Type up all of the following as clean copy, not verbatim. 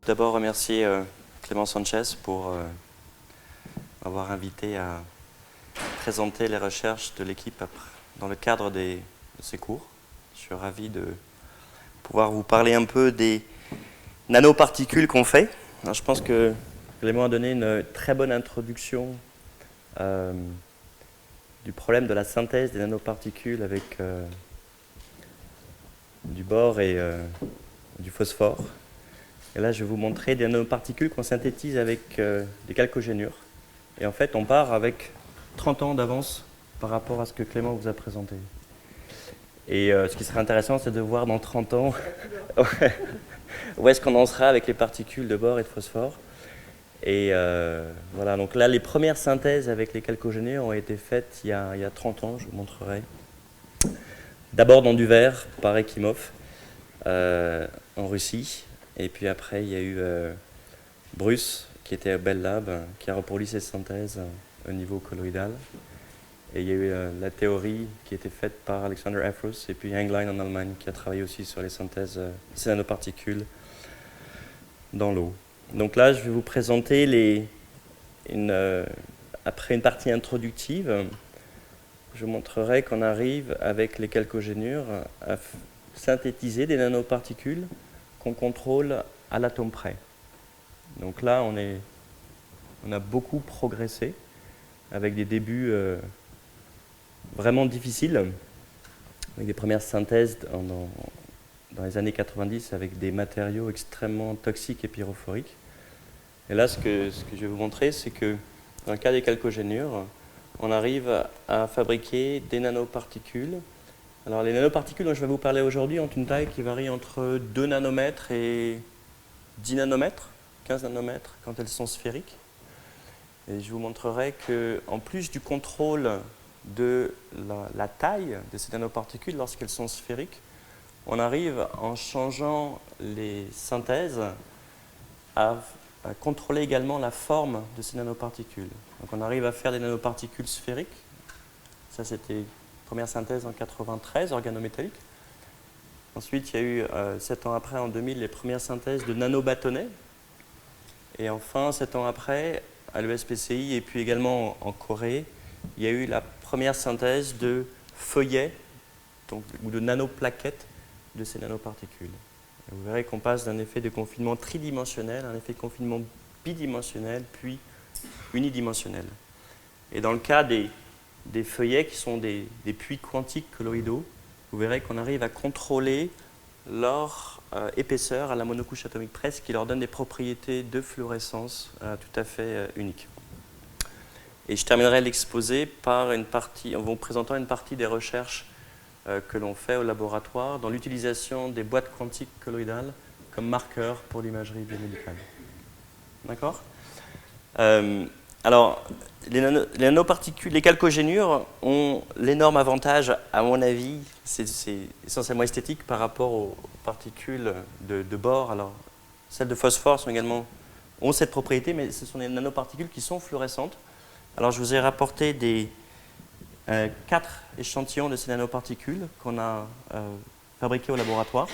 d'abord remercier Clément Sanchez pour m'avoir invité à présenter les recherches de l'équipe dans le cadre de ces cours. Je suis ravi de pouvoir vous parler un peu des nanoparticules qu'on fait. Alors, je pense que Clément a donné une très bonne introduction du problème de la synthèse des nanoparticules avec du bore et du phosphore. Et là, je vais vous montrer des nanoparticules qu'on synthétise avec des chalcogénures. Et en fait, on part avec 30 ans d'avance par rapport à ce que Clément vous a présenté. Et ce qui serait intéressant, c'est de voir dans 30 ans où est-ce qu'on en sera avec les particules de bore et de phosphore. Et voilà, donc là, les premières synthèses avec les chalcogénures ont été faites il y a 30 ans, je vous montrerai. D'abord dans du verre, par Ekimov, en Russie. Et puis après, il y a eu Bruce, qui était à Bell Lab, qui a reproduit ces synthèses au niveau colloïdal. Et il y a eu la théorie qui a été faite par Alexander Efros et puis Engelin en Allemagne, qui a travaillé aussi sur les synthèses de ces nanoparticules dans l'eau. Donc là, je vais vous présenter après une partie introductive, je vous montrerai qu'on arrive avec les chalcogénures à synthétiser des nanoparticules qu'on contrôle à l'atome près. Donc là, on a beaucoup progressé avec des débuts vraiment difficiles, avec des premières synthèses dans les années 90 avec des matériaux extrêmement toxiques et pyrophoriques. Et là, ce que je vais vous montrer, c'est que dans le cas des chalcogénures, on arrive à fabriquer des nanoparticules. Alors les nanoparticules dont je vais vous parler aujourd'hui ont une taille qui varie entre 2 nanomètres et 10 nanomètres, 15 nanomètres quand elles sont sphériques. Et je vous montrerai qu'en plus du contrôle de la taille de ces nanoparticules lorsqu'elles sont sphériques, on arrive en changeant les synthèses à contrôler également la forme de ces nanoparticules. Donc on arrive à faire des nanoparticules sphériques. Ça, c'était première synthèse en 93, organométallique. Ensuite, il y a eu, 7 ans après, en 2000, les premières synthèses de nanobâtonnets. Et enfin, 7 ans après, à l'ESPCI et puis également en Corée, il y a eu la première synthèse de feuillets ou de nanoplaquettes de ces nanoparticules. Et vous verrez qu'on passe d'un effet de confinement tridimensionnel à un effet de confinement bidimensionnel, puis unidimensionnel. Et dans le cas des feuillets qui sont des puits quantiques colloïdaux, vous verrez qu'on arrive à contrôler leur épaisseur à la monocouche atomique près, ce qui leur donne des propriétés de fluorescence tout à fait uniques. Et je terminerai l'exposé par en vous présentant une partie des recherches que l'on fait au laboratoire dans l'utilisation des boîtes quantiques colloïdales comme marqueurs pour l'imagerie biomédicale. D'accord ? Alors, les nanoparticules, les chalcogénures ont l'énorme avantage, à mon avis, c'est essentiellement esthétique par rapport aux particules de bore. Alors, celles de phosphore ont cette propriété, mais ce sont des nanoparticules qui sont fluorescentes. Alors, je vous ai rapporté 4 échantillons de ces nanoparticules qu'on a fabriqués au laboratoire.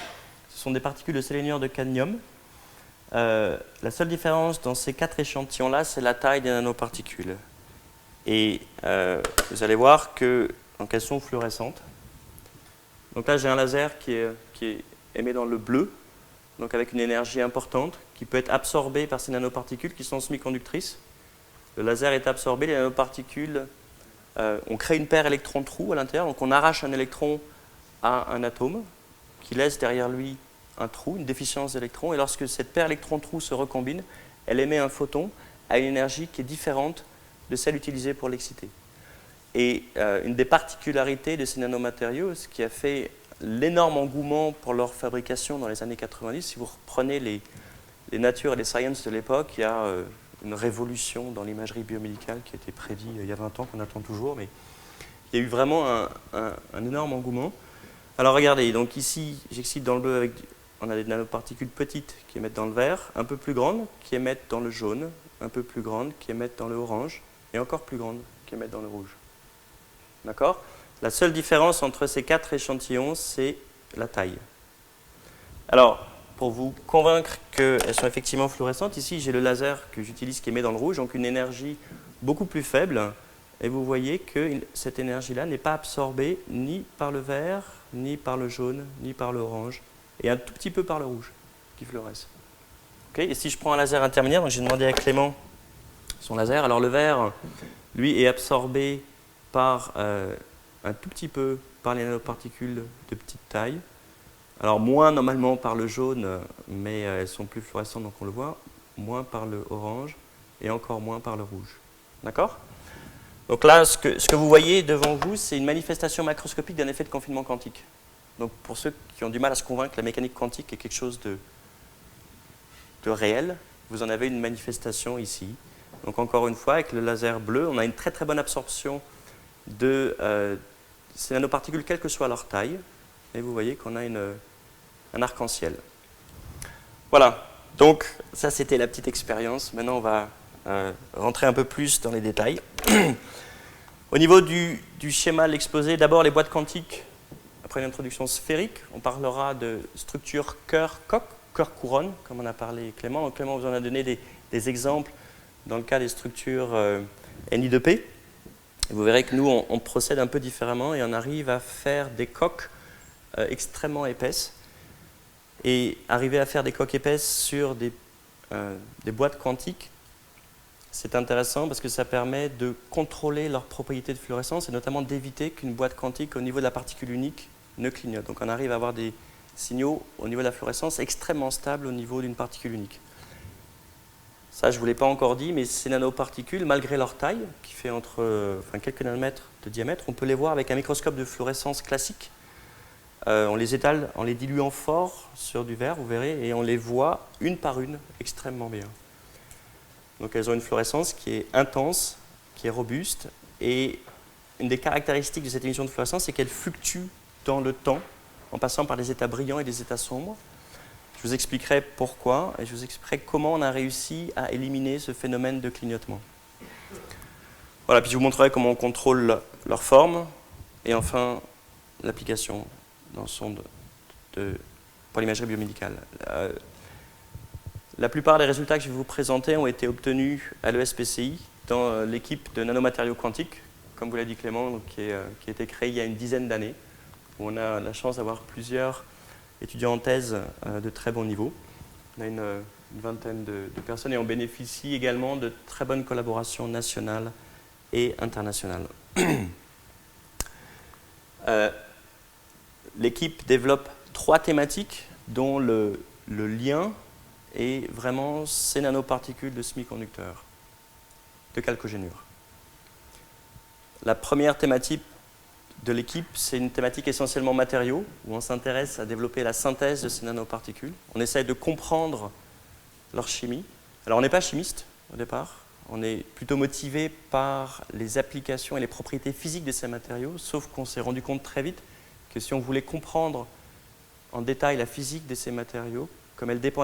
Ce sont des particules de séléniure de cadmium. La seule différence dans ces 4 échantillons-là, c'est la taille des nanoparticules. Et vous allez voir qu'elles sont fluorescentes. Donc là, j'ai un laser qui est émis dans le bleu, donc avec une énergie importante, qui peut être absorbée par ces nanoparticules qui sont semi-conductrices. Le laser est absorbé, les nanoparticules, on crée une paire électron-trou à l'intérieur, donc on arrache un électron à un atome qui laisse derrière lui un trou, une déficience d'électrons, et lorsque cette paire électron-trou se recombine, elle émet un photon à une énergie qui est différente de celle utilisée pour l'exciter. Et une des particularités de ces nanomatériaux, ce qui a fait l'énorme engouement pour leur fabrication dans les années 90, si vous reprenez les Nature et les Science de l'époque, il y a une révolution dans l'imagerie biomédicale qui a été prédite il y a 20 ans, qu'on attend toujours, mais il y a eu vraiment un énorme engouement. Alors regardez, donc ici, j'excite dans le bleu on a des nanoparticules petites qui émettent dans le vert, un peu plus grandes qui émettent dans le jaune, un peu plus grandes qui émettent dans le orange, et encore plus grandes qui émettent dans le rouge. D'accord ? La seule différence entre ces 4 échantillons, c'est la taille. Alors, pour vous convaincre qu'elles sont effectivement fluorescentes. Ici, j'ai le laser que j'utilise qui émet dans le rouge, donc une énergie beaucoup plus faible. Et vous voyez que cette énergie-là n'est pas absorbée ni par le vert, ni par le jaune, ni par l'orange, et un tout petit peu par le rouge qui fluoresce. Okay, et si je prends un laser intermédiaire, donc j'ai demandé à Clément son laser, alors le vert, lui, est absorbé par un tout petit peu par les nanoparticules de petite taille. Alors moins normalement par le jaune, mais elles sont plus fluorescentes, donc on le voit, moins par le orange et encore moins par le rouge. D'accord ? Donc là, ce que vous voyez devant vous, c'est une manifestation macroscopique d'un effet de confinement quantique. Donc pour ceux qui ont du mal à se convaincre que la mécanique quantique est quelque chose de réel, vous en avez une manifestation ici. Donc encore une fois, avec le laser bleu, on a une très très bonne absorption de ces nanoparticules, quelle que soit leur taille. Et vous voyez qu'on a un arc-en-ciel. Voilà, donc ça c'était la petite expérience. Maintenant on va rentrer un peu plus dans les détails. Au niveau du schéma, l'exposé, d'abord les boîtes quantiques, après une introduction sphérique, on parlera de structure cœur-coque, cœur-couronne, comme on a parlé Clément. Donc Clément vous en a donné des exemples dans le cas des structures Ni2P. Et vous verrez que nous, on procède un peu différemment et on arrive à faire des coques extrêmement épaisses. Et arriver à faire des coques épaisses sur des boîtes quantiques, c'est intéressant parce que ça permet de contrôler leurs propriétés de fluorescence et notamment d'éviter qu'une boîte quantique au niveau de la particule unique ne clignote. Donc on arrive à avoir des signaux au niveau de la fluorescence extrêmement stables au niveau d'une particule unique. Ça, je ne vous l'ai pas encore dit, mais ces nanoparticules, malgré leur taille, qui fait quelques nanomètres de diamètre, on peut les voir avec un microscope de fluorescence classique. On les étale en les diluant fort sur du verre, vous verrez, et on les voit une par une extrêmement bien. Donc elles ont une fluorescence qui est intense, qui est robuste, et une des caractéristiques de cette émission de fluorescence, c'est qu'elle fluctue dans le temps, en passant par des états brillants et des états sombres. Je vous expliquerai pourquoi, et je vous expliquerai comment on a réussi à éliminer ce phénomène de clignotement. Voilà, puis je vous montrerai comment on contrôle leur forme, et enfin l'application dans sonde pour l'imagerie biomédicale. La plupart des résultats que je vais vous présenter ont été obtenus à l'ESPCI dans l'équipe de nanomatériaux quantiques, comme vous l'a dit Clément, donc, qui a été créée il y a une dizaine d'années, où on a la chance d'avoir plusieurs étudiants en thèse de très bon niveau. On a une vingtaine de personnes et on bénéficie également de très bonnes collaborations nationales et internationales. L'équipe développe 3 thématiques dont le lien est vraiment ces nanoparticules de semi-conducteurs, de chalcogénure. La première thématique de l'équipe, c'est une thématique essentiellement matériaux, où on s'intéresse à développer la synthèse de ces nanoparticules. On essaye de comprendre leur chimie. Alors on n'est pas chimiste au départ, on est plutôt motivé par les applications et les propriétés physiques de ces matériaux, sauf qu'on s'est rendu compte très vite que si on voulait comprendre en détail la physique de ces matériaux, comme elle dépend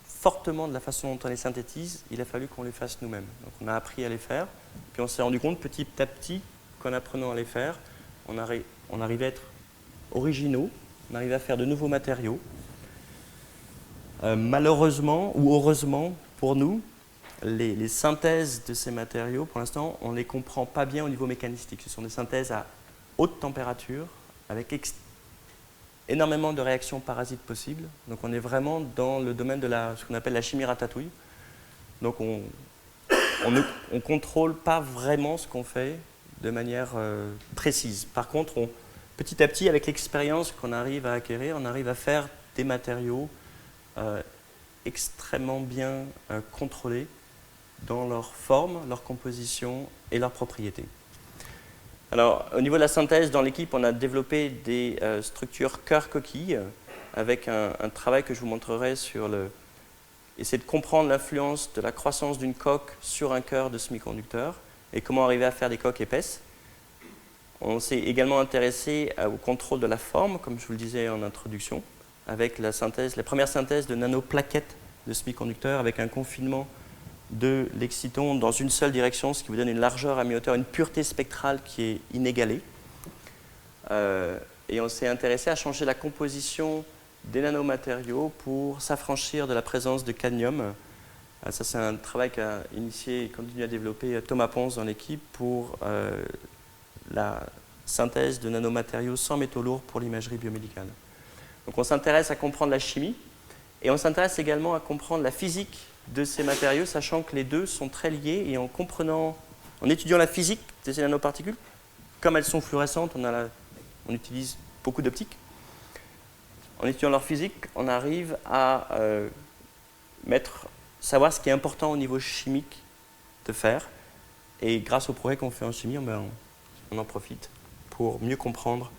fortement de la façon dont on les synthétise, il a fallu qu'on les fasse nous-mêmes. Donc on a appris à les faire, puis on s'est rendu compte petit à petit qu'en apprenant à les faire, on arrivait à être originaux, on arrivait à faire de nouveaux matériaux. Malheureusement ou heureusement pour nous, les synthèses de ces matériaux, pour l'instant, on ne les comprend pas bien au niveau mécanistique. Ce sont des synthèses à haute température, avec énormément de réactions parasites possibles. Donc on est vraiment dans le domaine de ce qu'on appelle la chimie ratatouille. Donc on ne contrôle pas vraiment ce qu'on fait de manière précise. Par contre, petit à petit, avec l'expérience qu'on arrive à acquérir, on arrive à faire des matériaux extrêmement bien contrôlés dans leur forme, leur composition et leurs propriétés. Alors, au niveau de la synthèse, dans l'équipe, on a développé des structures cœur-coquille avec un travail que je vous montrerai sur essayer de comprendre l'influence de la croissance d'une coque sur un cœur de semi-conducteur et comment arriver à faire des coques épaisses. On s'est également intéressé au contrôle de la forme, comme je vous le disais en introduction, avec la première synthèse de nanoplaquettes de semi-conducteurs avec un confinement de l'exciton dans une seule direction, ce qui vous donne une largeur à mi-hauteur, une pureté spectrale qui est inégalée. Et on s'est intéressé à changer la composition des nanomatériaux pour s'affranchir de la présence de cadmium. Ça, c'est un travail qu'a initié et continue à développer Thomas Pons dans l'équipe pour la synthèse de nanomatériaux sans métaux lourds pour l'imagerie biomédicale. Donc on s'intéresse à comprendre la chimie et on s'intéresse également à comprendre la physique de ces matériaux, sachant que les deux sont très liés et en étudiant la physique de ces nanoparticules, comme elles sont fluorescentes, on utilise beaucoup d'optique. En étudiant leur physique, on arrive à savoir ce qui est important au niveau chimique de faire. Et grâce au progrès qu'on fait en chimie, on en profite pour mieux comprendre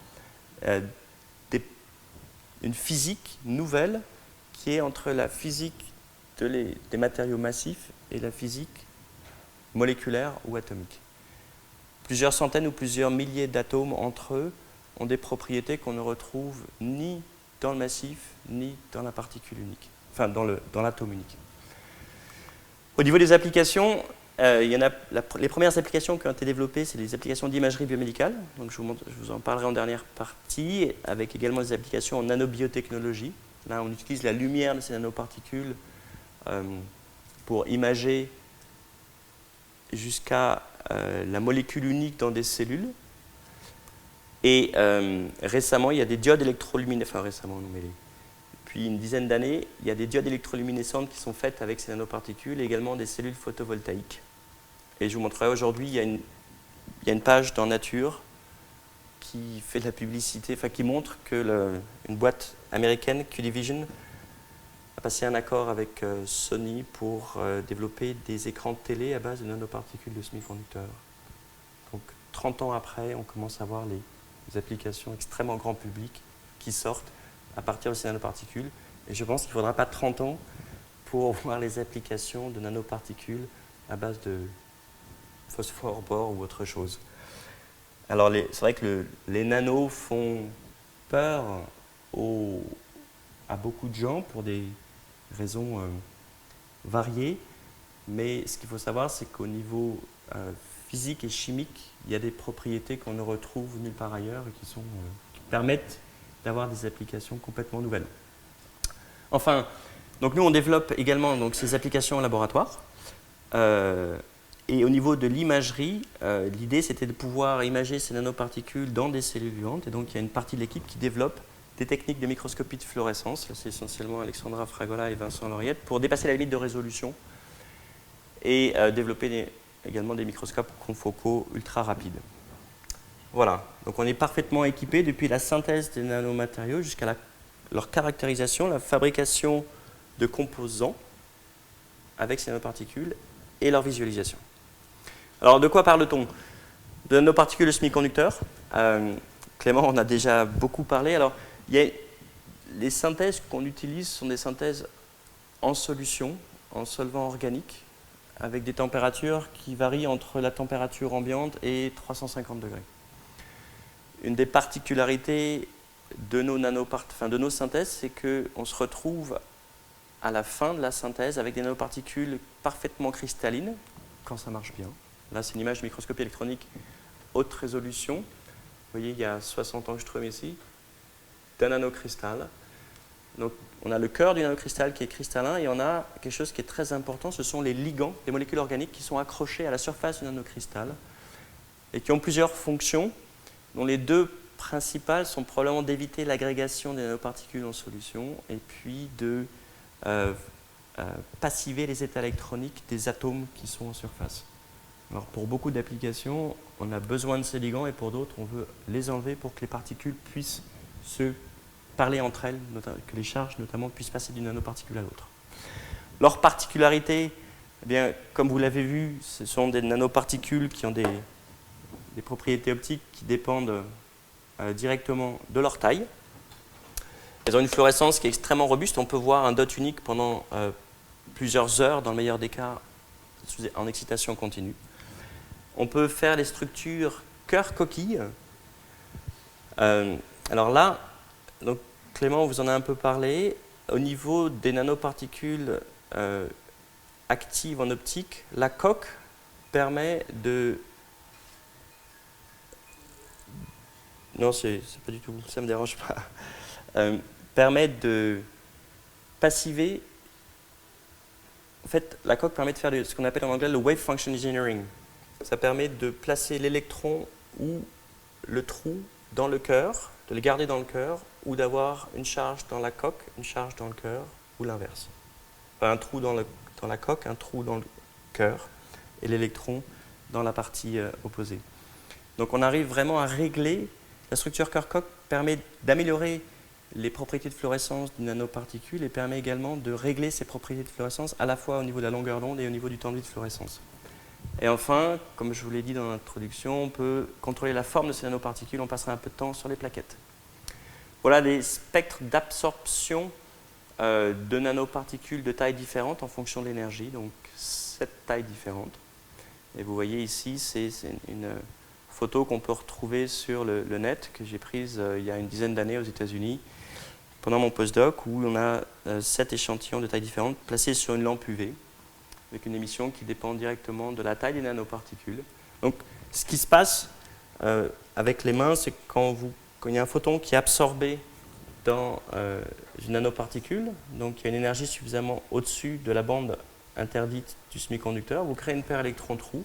une physique nouvelle qui est entre la physique des matériaux massifs et la physique moléculaire ou atomique. Plusieurs centaines ou plusieurs milliers d'atomes entre eux ont des propriétés qu'on ne retrouve ni dans le massif, ni dans la particule unique, enfin dans l'atome unique. Au niveau des applications, les premières applications qui ont été développées, c'est les applications d'imagerie biomédicale. Donc je vous en parlerai en dernière partie, avec également des applications en nanobiotechnologie. Là, on utilise la lumière de ces nanoparticules pour imager jusqu'à la molécule unique dans des cellules. Et récemment, il y a des diodes électroluminescentes, enfin récemment, non, mais depuis une dizaine d'années, il y a des diodes électroluminescentes qui sont faites avec ces nanoparticules et également des cellules photovoltaïques. Et je vous montrerai aujourd'hui, il y a une page dans Nature qui fait de la publicité, enfin qui montre que une boîte américaine, QDivision, a passé un accord avec Sony pour développer des écrans de télé à base de nanoparticules de semi-conducteurs. Donc 30 ans après, on commence à voir les applications extrêmement grand public qui sortent à partir de ces nanoparticules. Et je pense qu'il ne faudra pas 30 ans pour voir les applications de nanoparticules à base de phosphore, bore ou autre chose. Alors c'est vrai que les nanos font peur à beaucoup de gens pour des raisons variées, mais ce qu'il faut savoir, c'est qu'au niveau physique et chimique, il y a des propriétés qu'on ne retrouve nulle part ailleurs et qui permettent d'avoir des applications complètement nouvelles. Enfin, donc nous on développe également donc, ces applications en laboratoire. Et au niveau de l'imagerie, l'idée c'était de pouvoir imager ces nanoparticules dans des cellules vivantes. Et donc il y a une partie de l'équipe qui développe des techniques de microscopie de fluorescence. Là, c'est essentiellement Alexandra Fragola et Vincent Lauriette pour dépasser la limite de résolution et développer également des microscopes confocaux ultra rapides. Voilà, donc on est parfaitement équipé depuis la synthèse des nanomatériaux jusqu'à leur caractérisation, la fabrication de composants avec ces nanoparticules et leur visualisation. Alors de quoi parle-t-on? De nanoparticules de semi-conducteurs. Clément en a déjà beaucoup parlé. Alors, les synthèses qu'on utilise sont des synthèses en solution, en solvant organique, avec des températures qui varient entre la température ambiante et 350 degrés. Une des particularités de nos synthèses, c'est qu'on se retrouve à la fin de la synthèse avec des nanoparticules parfaitement cristallines, quand ça marche bien. Là, c'est une image de microscopie électronique haute résolution. Vous voyez, il y a 60 angstroms ici, d'un nanocristal. Donc, on a le cœur du nanocristal qui est cristallin et on a quelque chose qui est très important, ce sont les ligands, les molécules organiques qui sont accrochées à la surface du nanocristal et qui ont plusieurs fonctions, dont les deux principales sont probablement d'éviter l'agrégation des nanoparticules en solution et puis de passiver les états électroniques des atomes qui sont en surface. Alors pour beaucoup d'applications, on a besoin de ces ligands et pour d'autres, on veut les enlever pour que les particules puissent se parler entre elles, que les charges notamment puissent passer d'une nanoparticule à l'autre. Leur particularité, eh bien, comme vous l'avez vu, ce sont des nanoparticules qui ont des propriétés optiques qui dépendent directement de leur taille. Elles ont une fluorescence qui est extrêmement robuste. On peut voir un dot unique pendant plusieurs heures, dans le meilleur des cas, en excitation continue. On peut faire les structures cœur-coquille. Alors là, donc Clément vous en a un peu parlé. Au niveau des nanoparticules actives en optique, la coque permet de... Non, c'est pas du tout, ça ne me dérange pas. permet de passiver. En fait, la coque permet de faire ce qu'on appelle en anglais le wave function engineering. Ça permet de placer l'électron ou le trou dans le cœur, de le garder dans le cœur, ou d'avoir une charge dans la coque, une charge dans le cœur, ou l'inverse. Enfin, un trou dans la coque, un trou dans le cœur, et l'électron dans la partie opposée. Donc on arrive vraiment à régler. La structure cœur-coque permet d'améliorer les propriétés de fluorescence d'une nanoparticule et permet également de régler ses propriétés de fluorescence à la fois au niveau de la longueur d'onde et au niveau du temps de vie de fluorescence. Et enfin, comme je vous l'ai dit dans l'introduction, on peut contrôler la forme de ces nanoparticules. On passera un peu de temps sur les plaquettes. Voilà des spectres d'absorption de nanoparticules de tailles différentes en fonction de l'énergie, donc 7 tailles différentes. Et vous voyez ici, c'est une photo qu'on peut retrouver sur le net, que j'ai prise il y a une dizaine d'années aux États-Unis, pendant mon postdoc, où on a 7 échantillons de tailles différentes placés sur une lampe UV, avec une émission qui dépend directement de la taille des nanoparticules. Donc, ce qui se passe avec les mains, c'est quand il y a un photon qui est absorbé dans une nanoparticule, donc il y a une énergie suffisamment au-dessus de la bande interdite du semi-conducteur, vous créez une paire électron-trou.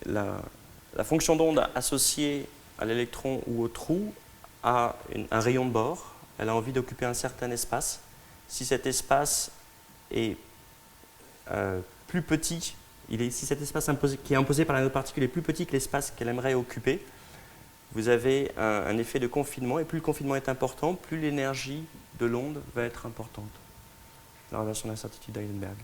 La fonction d'onde associée à l'électron ou au trou a un rayon de bord. Elle a envie d'occuper un certain espace. Si cet espace est plus petit, si cet espace qui est imposé par la nanoparticule est plus petit que l'espace qu'elle aimerait occuper, vous avez un effet de confinement. Et plus le confinement est important, plus l'énergie de l'onde va être importante. La relation d'incertitude d'Heisenberg.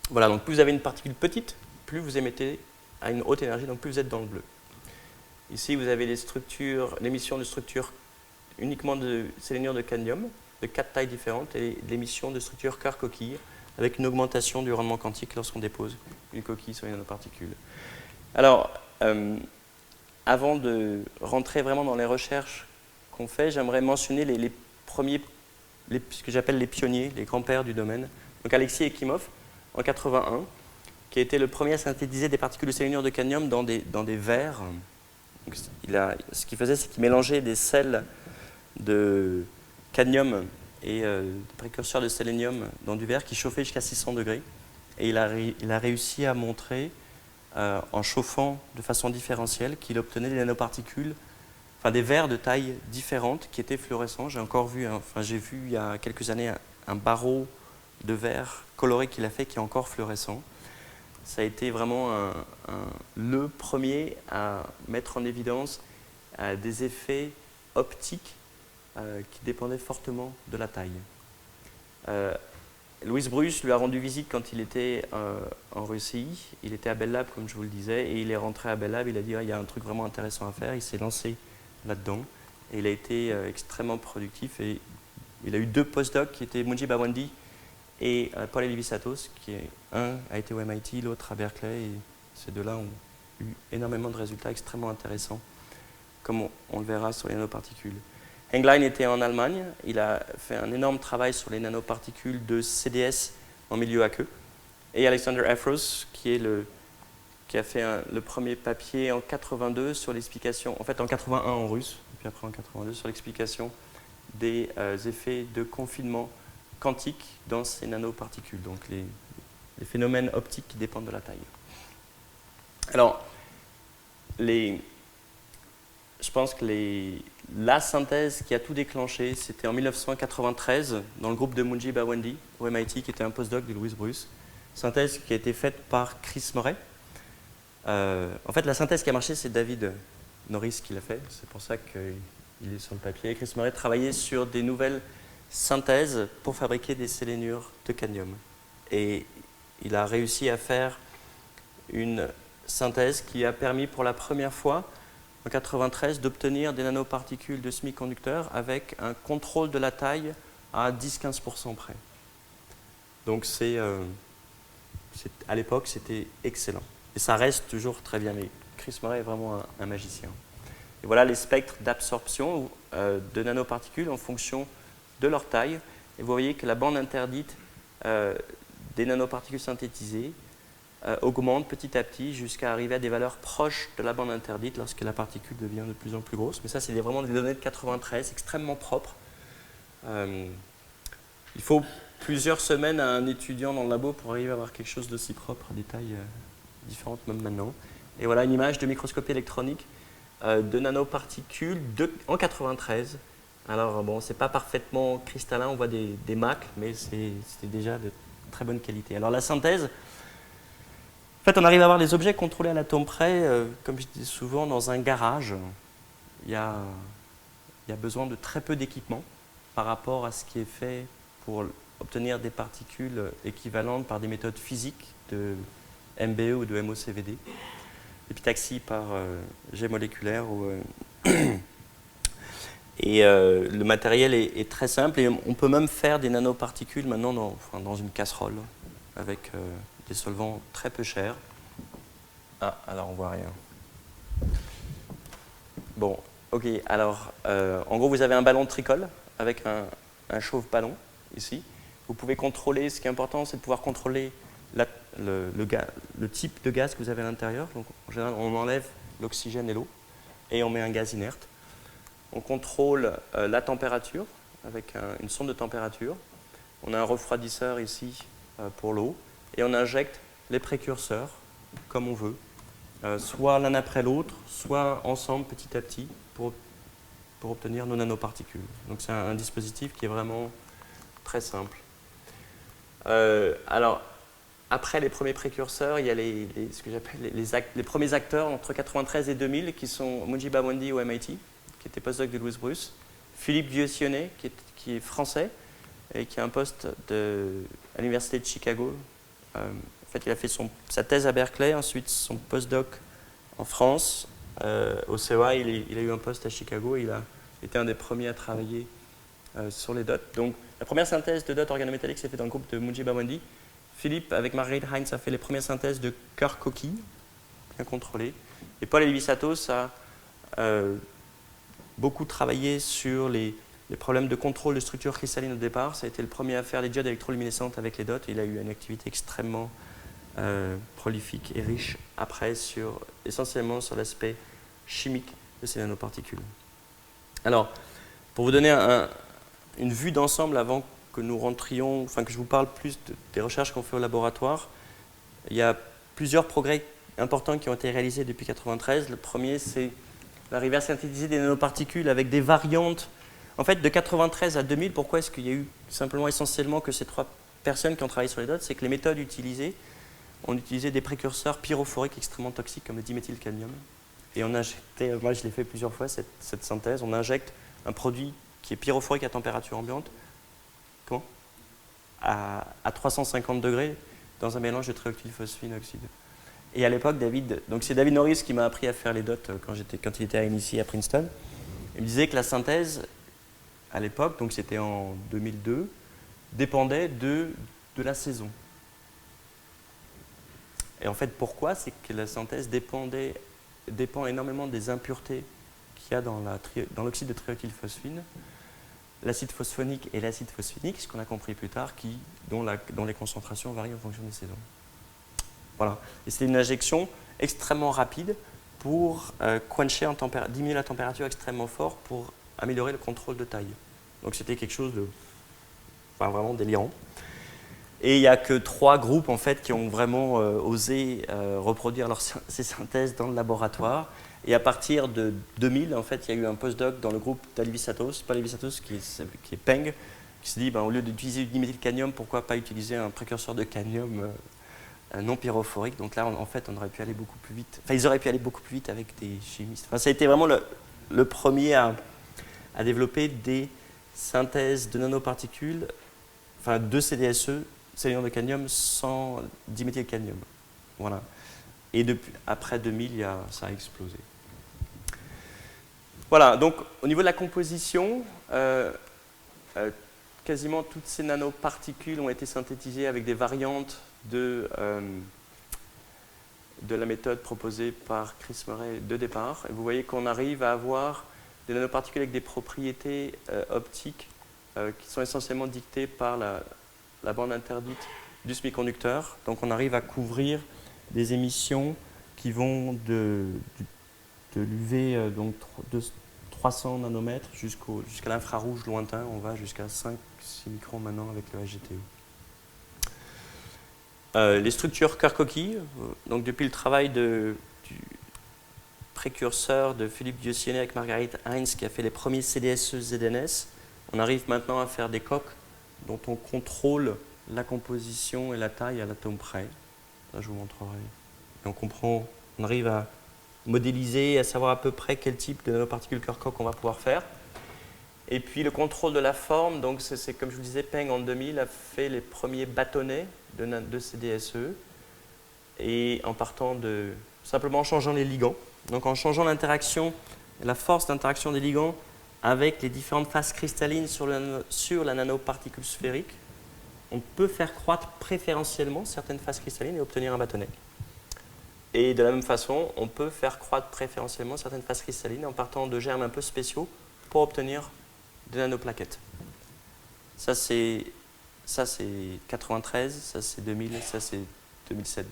Voilà, donc plus vous avez une particule petite, plus vous émettez à une haute énergie, donc plus vous êtes dans le bleu. Ici, vous avez l'émission de structures uniquement de séléniure de cadmium, de 4 tailles différentes, et l'émission de structures cœur-coquille, avec une augmentation du rendement quantique lorsqu'on dépose une coquille sur une nanoparticule. Alors, avant de rentrer vraiment dans les recherches qu'on fait, j'aimerais mentionner les premiers, ce que j'appelle les pionniers, les grands-pères du domaine. Donc Alexis Ekimov, en 81, qui a été le premier à synthétiser des particules de séléniure de cadmium dans des verres. Donc, ce qu'il faisait, c'est qu'il mélangeait des sels de cadmium et précurseurs de sélénium dans du verre qui chauffait jusqu'à 600 degrés. Et il a réussi à montrer, en chauffant de façon différentielle, qu'il obtenait des nanoparticules, enfin des verres de taille différente qui étaient fluorescents. J'ai vu il y a quelques années un barreau de verre coloré qu'il a fait qui est encore fluorescent. Ça a été vraiment le premier à mettre en évidence des effets optiques qui dépendaient fortement de la taille. Louis Bruce lui a rendu visite quand il était en Russie. Il était à Bell Lab, comme je vous le disais, et il est rentré à Bell Lab. Il a dit il y a un truc vraiment intéressant à faire. Il s'est lancé là-dedans et il a été extrêmement productif. Et il a eu 2 postdocs qui étaient Munjib Awandi et Paul Elivisatos, un a été au MIT, l'autre à Berkeley, et ces deux-là ont eu énormément de résultats extrêmement intéressants, comme on le verra sur les nanoparticules. Henglein était en Allemagne, il a fait un énorme travail sur les nanoparticules de CDS en milieu aqueux, et Alexander Afros, qui a fait le premier papier en 82 sur l'explication, en fait en 81 en russe, et puis après en 82 sur l'explication des effets de confinement quantique dans ces nanoparticules, donc les phénomènes optiques qui dépendent de la taille. Alors, je pense que la synthèse qui a tout déclenché, c'était en 1993, dans le groupe de Munjib Awandi, au MIT, qui était un postdoc de Louis Bruce. Synthèse qui a été faite par Chris Murray. En fait, la synthèse qui a marché, c'est David Norris qui l'a fait. C'est pour ça qu'il est sur le papier. Chris Murray travaillait sur des nouvelles synthèse pour fabriquer des sélénures de cadmium. Et il a réussi à faire une synthèse qui a permis pour la première fois, en 1993, d'obtenir des nanoparticules de semi-conducteurs avec un contrôle de la taille à 10-15% près. Donc à l'époque, c'était excellent. Et ça reste toujours très bien. Mais Chris Murray est vraiment un magicien. Et voilà les spectres d'absorption de nanoparticules en fonction de leur taille, et vous voyez que la bande interdite des nanoparticules synthétisées augmente petit à petit jusqu'à arriver à des valeurs proches de la bande interdite lorsque la particule devient de plus en plus grosse. Mais ça, c'est vraiment des données de 93, extrêmement propres. Il faut plusieurs semaines à un étudiant dans le labo pour arriver à avoir quelque chose d'aussi propre, à des tailles différentes même maintenant. Et voilà une image de microscopie électronique de nanoparticules en 93. Alors bon, c'est pas parfaitement cristallin, on voit des macles, mais c'était déjà de très bonne qualité. Alors la synthèse, en fait on arrive à avoir des objets contrôlés à l'atome près, comme je dis souvent, dans un garage. Il y a besoin de très peu d'équipement par rapport à ce qui est fait pour obtenir des particules équivalentes par des méthodes physiques de MBE ou de MOCVD, épitaxie par jet moléculaire. Et le matériel est très simple et on peut même faire des nanoparticules maintenant dans une casserole avec des solvants très peu chers. Ah, alors on voit rien. Bon, ok, alors en gros vous avez un ballon de tricole avec un chauffe ballon ici. Vous pouvez contrôler, ce qui est important c'est de pouvoir contrôler le type de gaz que vous avez à l'intérieur. Donc en général on enlève l'oxygène et l'eau et on met un gaz inerte. On contrôle la température avec une sonde de température. On a un refroidisseur ici pour l'eau et on injecte les précurseurs comme on veut, soit l'un après l'autre, soit ensemble petit à petit pour obtenir nos nanoparticules. Donc c'est un dispositif qui est vraiment très simple. Alors, après les premiers précurseurs, il y a ce que j'appelle les premiers acteurs entre 93 et 2000 qui sont Mujiba Wandi au MIT, qui était postdoc de Louis Bruce, Philippe Dieusionnet, qui est français et qui a un poste à l'université de Chicago. En fait, il a fait sa thèse à Berkeley, ensuite son postdoc en France. Au CEA, il a eu un poste à Chicago et il a été un des premiers à travailler sur les dots. Donc, la première synthèse de dots organométalliques s'est faite dans le groupe de Mujiba Wandi. Philippe, avec Marguerite Heinz, a fait les premières synthèses de cœur coquille, bien contrôlées. Et Paul Elivisatos a beaucoup travaillé sur les problèmes de contrôle de structure cristalline au départ. Ça a été le premier à faire les diodes électroluminescentes avec les dots. Il a eu une activité extrêmement prolifique et riche après, essentiellement sur l'aspect chimique de ces nanoparticules. Alors, pour vous donner une vue d'ensemble avant que nous rentrions, enfin que je vous parle plus des recherches qu'on fait au laboratoire, il y a plusieurs progrès importants qui ont été réalisés depuis 1993. Le premier, c'est l'arrivée à synthétiser des nanoparticules avec des variantes. En fait, de 1993 à 2000, pourquoi est-ce qu'il y a eu simplement essentiellement que ces trois personnes qui ont travaillé sur les dots? C'est que les méthodes utilisées, on utilisait des précurseurs pyrophoriques extrêmement toxiques comme le diméthylcadmium. Et on injectait, moi je l'ai fait plusieurs fois cette synthèse, on injecte un produit qui est pyrophorique à température ambiante, à 350 degrés dans un mélange de triactylphosphine oxyde. Et à l'époque, c'est David Norris qui m'a appris à faire les dots quand il était à MIT à Princeton. Il me disait que la synthèse, à l'époque, donc c'était en 2002, dépendait de la saison. Et en fait, pourquoi? C'est que la synthèse dépend énormément des impuretés qu'il y a dans l'oxyde de triactylphosphine, l'acide phosphonique et l'acide phosphinique, ce qu'on a compris plus tard, dont les concentrations varient en fonction des saisons. Voilà. Et c'est une injection extrêmement rapide pour diminuer la température extrêmement fort pour améliorer le contrôle de taille. Donc c'était quelque chose de vraiment délirant. Et il n'y a que 3 groupes en fait, qui ont vraiment osé reproduire ces synthèses dans le laboratoire. Et à partir de 2000, en fait, il y a eu un postdoc dans le groupe d'Alivisatos, Paul Alivisatos, qui est Peng, qui s'est dit, au lieu d'utiliser du diméthylcadmium, pourquoi pas utiliser un précurseur de cadmium non pyrophorique. Donc là, en fait, on aurait pu aller beaucoup plus vite. Enfin, ils auraient pu aller beaucoup plus vite avec des chimistes. Enfin, ça a été vraiment le premier à développer des synthèses de nanoparticules, de CDSE, sélénium de cadmium, sans diméthylcadmium. Voilà. Et après 2000, ça a explosé. Voilà, donc au niveau de la composition, quasiment toutes ces nanoparticules ont été synthétisées avec des variantes de la méthode proposée par Chris Murray de départ. Et vous voyez qu'on arrive à avoir des nanoparticules avec des propriétés optiques qui sont essentiellement dictées par la bande interdite du semi-conducteur. Donc on arrive à couvrir des émissions qui vont de l'UV donc de 300 nanomètres jusqu'à l'infrarouge lointain. On va jusqu'à 5-6 microns maintenant avec le HGTO. Les structures cœur-coquille, donc depuis le travail du précurseur de Philippe Diosyenné avec Marguerite Heinz qui a fait les premiers CDSE ZNS, on arrive maintenant à faire des coques dont on contrôle la composition et la taille à l'atome près. Là, je vous montrerai. Et on arrive à modéliser, à savoir à peu près quel type de nanoparticules cœur-coque on va pouvoir faire. Et puis le contrôle de la forme, donc c'est comme je vous disais, Peng en 2000 a fait les premiers bâtonnets de CDSE et en partant simplement en changeant les ligands. Donc en changeant l'interaction, la force d'interaction des ligands avec les différentes phases cristallines sur la nanoparticule sphérique, on peut faire croître préférentiellement certaines phases cristallines et obtenir un bâtonnet. Et de la même façon, on peut faire croître préférentiellement certaines phases cristallines en partant de germes un peu spéciaux pour obtenir des nanoplaquettes. Ça c'est 93, ça c'est 2000, ça c'est 2007-2008.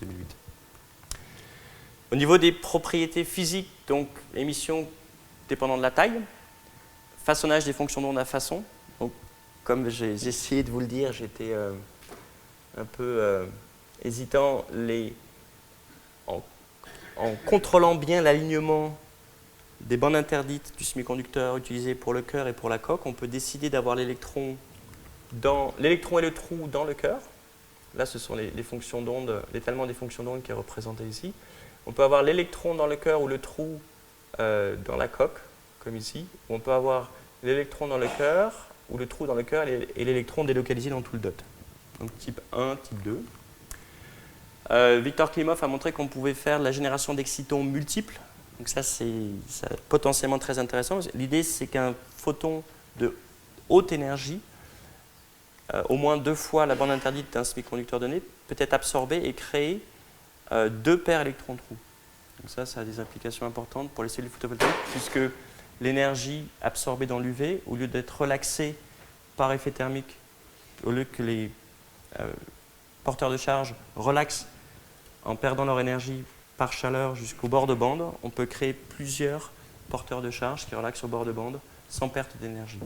Au niveau des propriétés physiques, donc émission dépendant de la taille, façonnage des fonctions d'onde à façon. Donc, comme j'ai essayé de vous le dire, j'étais un peu hésitant. En contrôlant bien l'alignement des bandes interdites du semi-conducteur utilisé pour le cœur et pour la coque, on peut décider d'avoir l'électron et le trou dans le cœur. Là, ce sont les fonctions d'onde, l'étalement des fonctions d'onde qui est représenté ici. On peut avoir l'électron dans le cœur ou le trou dans la coque, comme ici. On peut avoir l'électron dans le cœur ou le trou dans le cœur et l'électron délocalisé dans tout le dot. Donc type 1, type 2. Victor Klimov a montré qu'on pouvait faire de la génération d'excitons multiples. Donc ça, c'est potentiellement très intéressant. L'idée, c'est qu'un photon de haute énergie, au moins 2 fois la bande interdite d'un semi-conducteur donné, peut être absorbé et créer 2 paires électrons-trous. Donc ça a des implications importantes pour les cellules photovoltaïques, puisque l'énergie absorbée dans l'UV, au lieu d'être relaxée par effet thermique, au lieu que les porteurs de charge relaxent en perdant leur énergie par chaleur jusqu'au bord de bande, on peut créer plusieurs porteurs de charge qui relaxent au bord de bande sans perte d'énergie.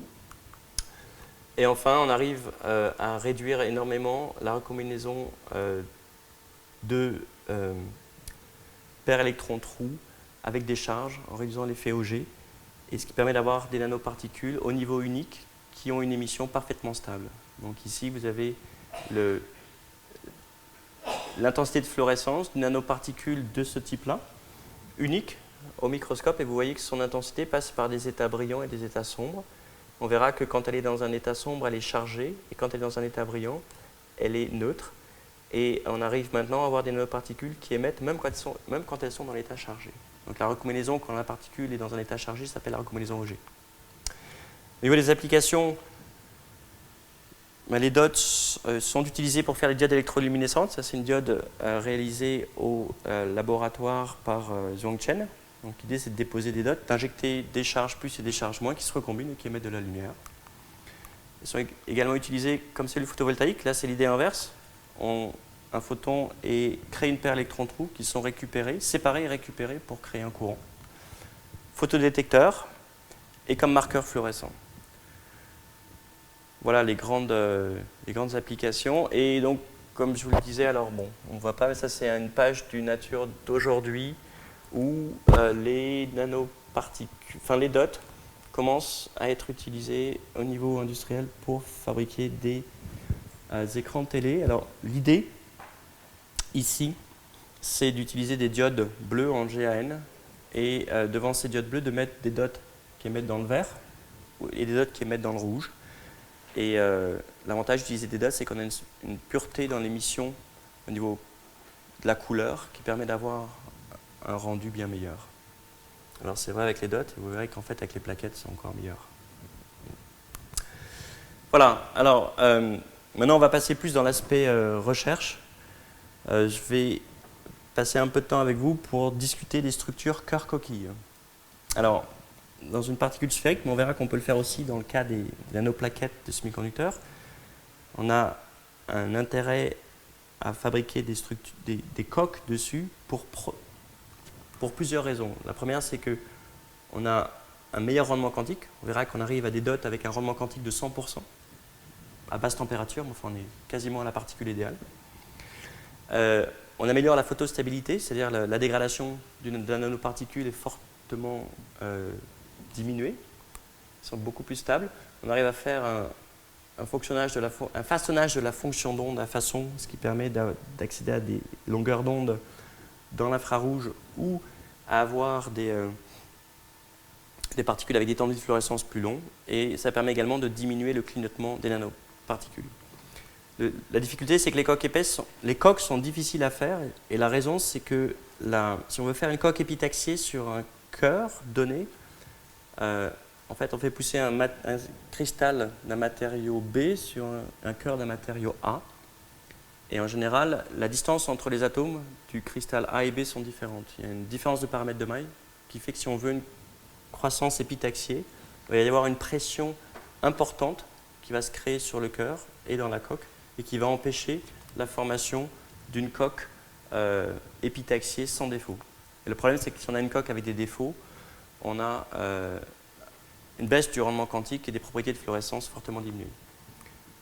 Et enfin, on arrive à réduire énormément la recombinaison de paires électrons-trous avec des charges en réduisant l'effet Auger, et ce qui permet d'avoir des nanoparticules au niveau unique qui ont une émission parfaitement stable. Donc ici, vous avez l'intensité de fluorescence d'une nanoparticule de ce type-là, unique au microscope, et vous voyez que son intensité passe par des états brillants et des états sombres. On verra que quand elle est dans un état sombre, elle est chargée, et quand elle est dans un état brillant, elle est neutre. Et on arrive maintenant à avoir des nanoparticules qui émettent même quand elles sont dans l'état chargé. Donc la recombinaison quand la particule est dans un état chargé s'appelle la recombinaison Auger. Au niveau des applications, les dots sont utilisés pour faire les diodes électroluminescentes. Ça, c'est une diode réalisée au laboratoire par Zhuangchen. Donc l'idée, c'est de déposer des dots, d'injecter des charges plus et des charges moins qui se recombinent et qui émettent de la lumière. Ils sont également utilisés comme cellules photovoltaïques. Là, c'est l'idée inverse. Un photon crée une paire électrons-trous qui sont récupérés, séparés et récupérés pour créer un courant. Photodétecteur et comme marqueur fluorescent. Voilà les grandes applications. Et donc, comme je vous le disais, alors bon, on ne voit pas, mais ça c'est une page du Nature d'aujourd'hui où les nanoparticules, enfin les dots, commencent à être utilisés au niveau industriel pour fabriquer des écrans de télé. Alors l'idée ici, c'est d'utiliser des diodes bleues en GaN et devant ces diodes bleues de mettre des dots qui émettent dans le vert et des dots qui émettent dans le rouge. Et l'avantage d'utiliser des dots, c'est qu'on a une pureté dans l'émission au niveau de la couleur qui permet d'avoir un rendu bien meilleur. Alors c'est vrai avec les dots, et vous verrez qu'en fait avec les plaquettes, c'est encore meilleur. Voilà, alors maintenant on va passer plus dans l'aspect recherche. Je vais passer un peu de temps avec vous pour discuter des structures cœur-coquille. Alors, dans une particule sphérique, mais on verra qu'on peut le faire aussi dans le cas des nanoplaquettes de semi-conducteurs. On a un intérêt à fabriquer des coques dessus pour plusieurs raisons. La première, c'est qu'on a un meilleur rendement quantique. On verra qu'on arrive à des dots avec un rendement quantique de 100% à basse température, mais enfin on est quasiment à la particule idéale. On améliore la photostabilité, c'est-à-dire la dégradation d'un nanoparticule est fortement diminuée. Ils sont beaucoup plus stables. On arrive à faire un façonnage de la fonction d'onde à façon, ce qui permet d'accéder à des longueurs d'onde dans l'infrarouge ou à avoir des particules avec des temps de fluorescence plus longs. Et ça permet également de diminuer le clignotement des nanoparticules. La difficulté, c'est que les coques épaisses, les coques sont difficiles à faire. Et la raison, c'est que si on veut faire une coque épitaxiée sur un cœur donné, en fait, on fait pousser un cristal d'un matériau B sur un cœur d'un matériau A. Et en général, la distance entre les atomes du cristal A et B sont différentes. Il y a une différence de paramètre de maille qui fait que si on veut une croissance épitaxiée, il va y avoir une pression importante qui va se créer sur le cœur et dans la coque et qui va empêcher la formation d'une coque épitaxiée sans défaut. Et le problème, c'est que si on a une coque avec des défauts, on a une baisse du rendement quantique et des propriétés de fluorescence fortement diminuées.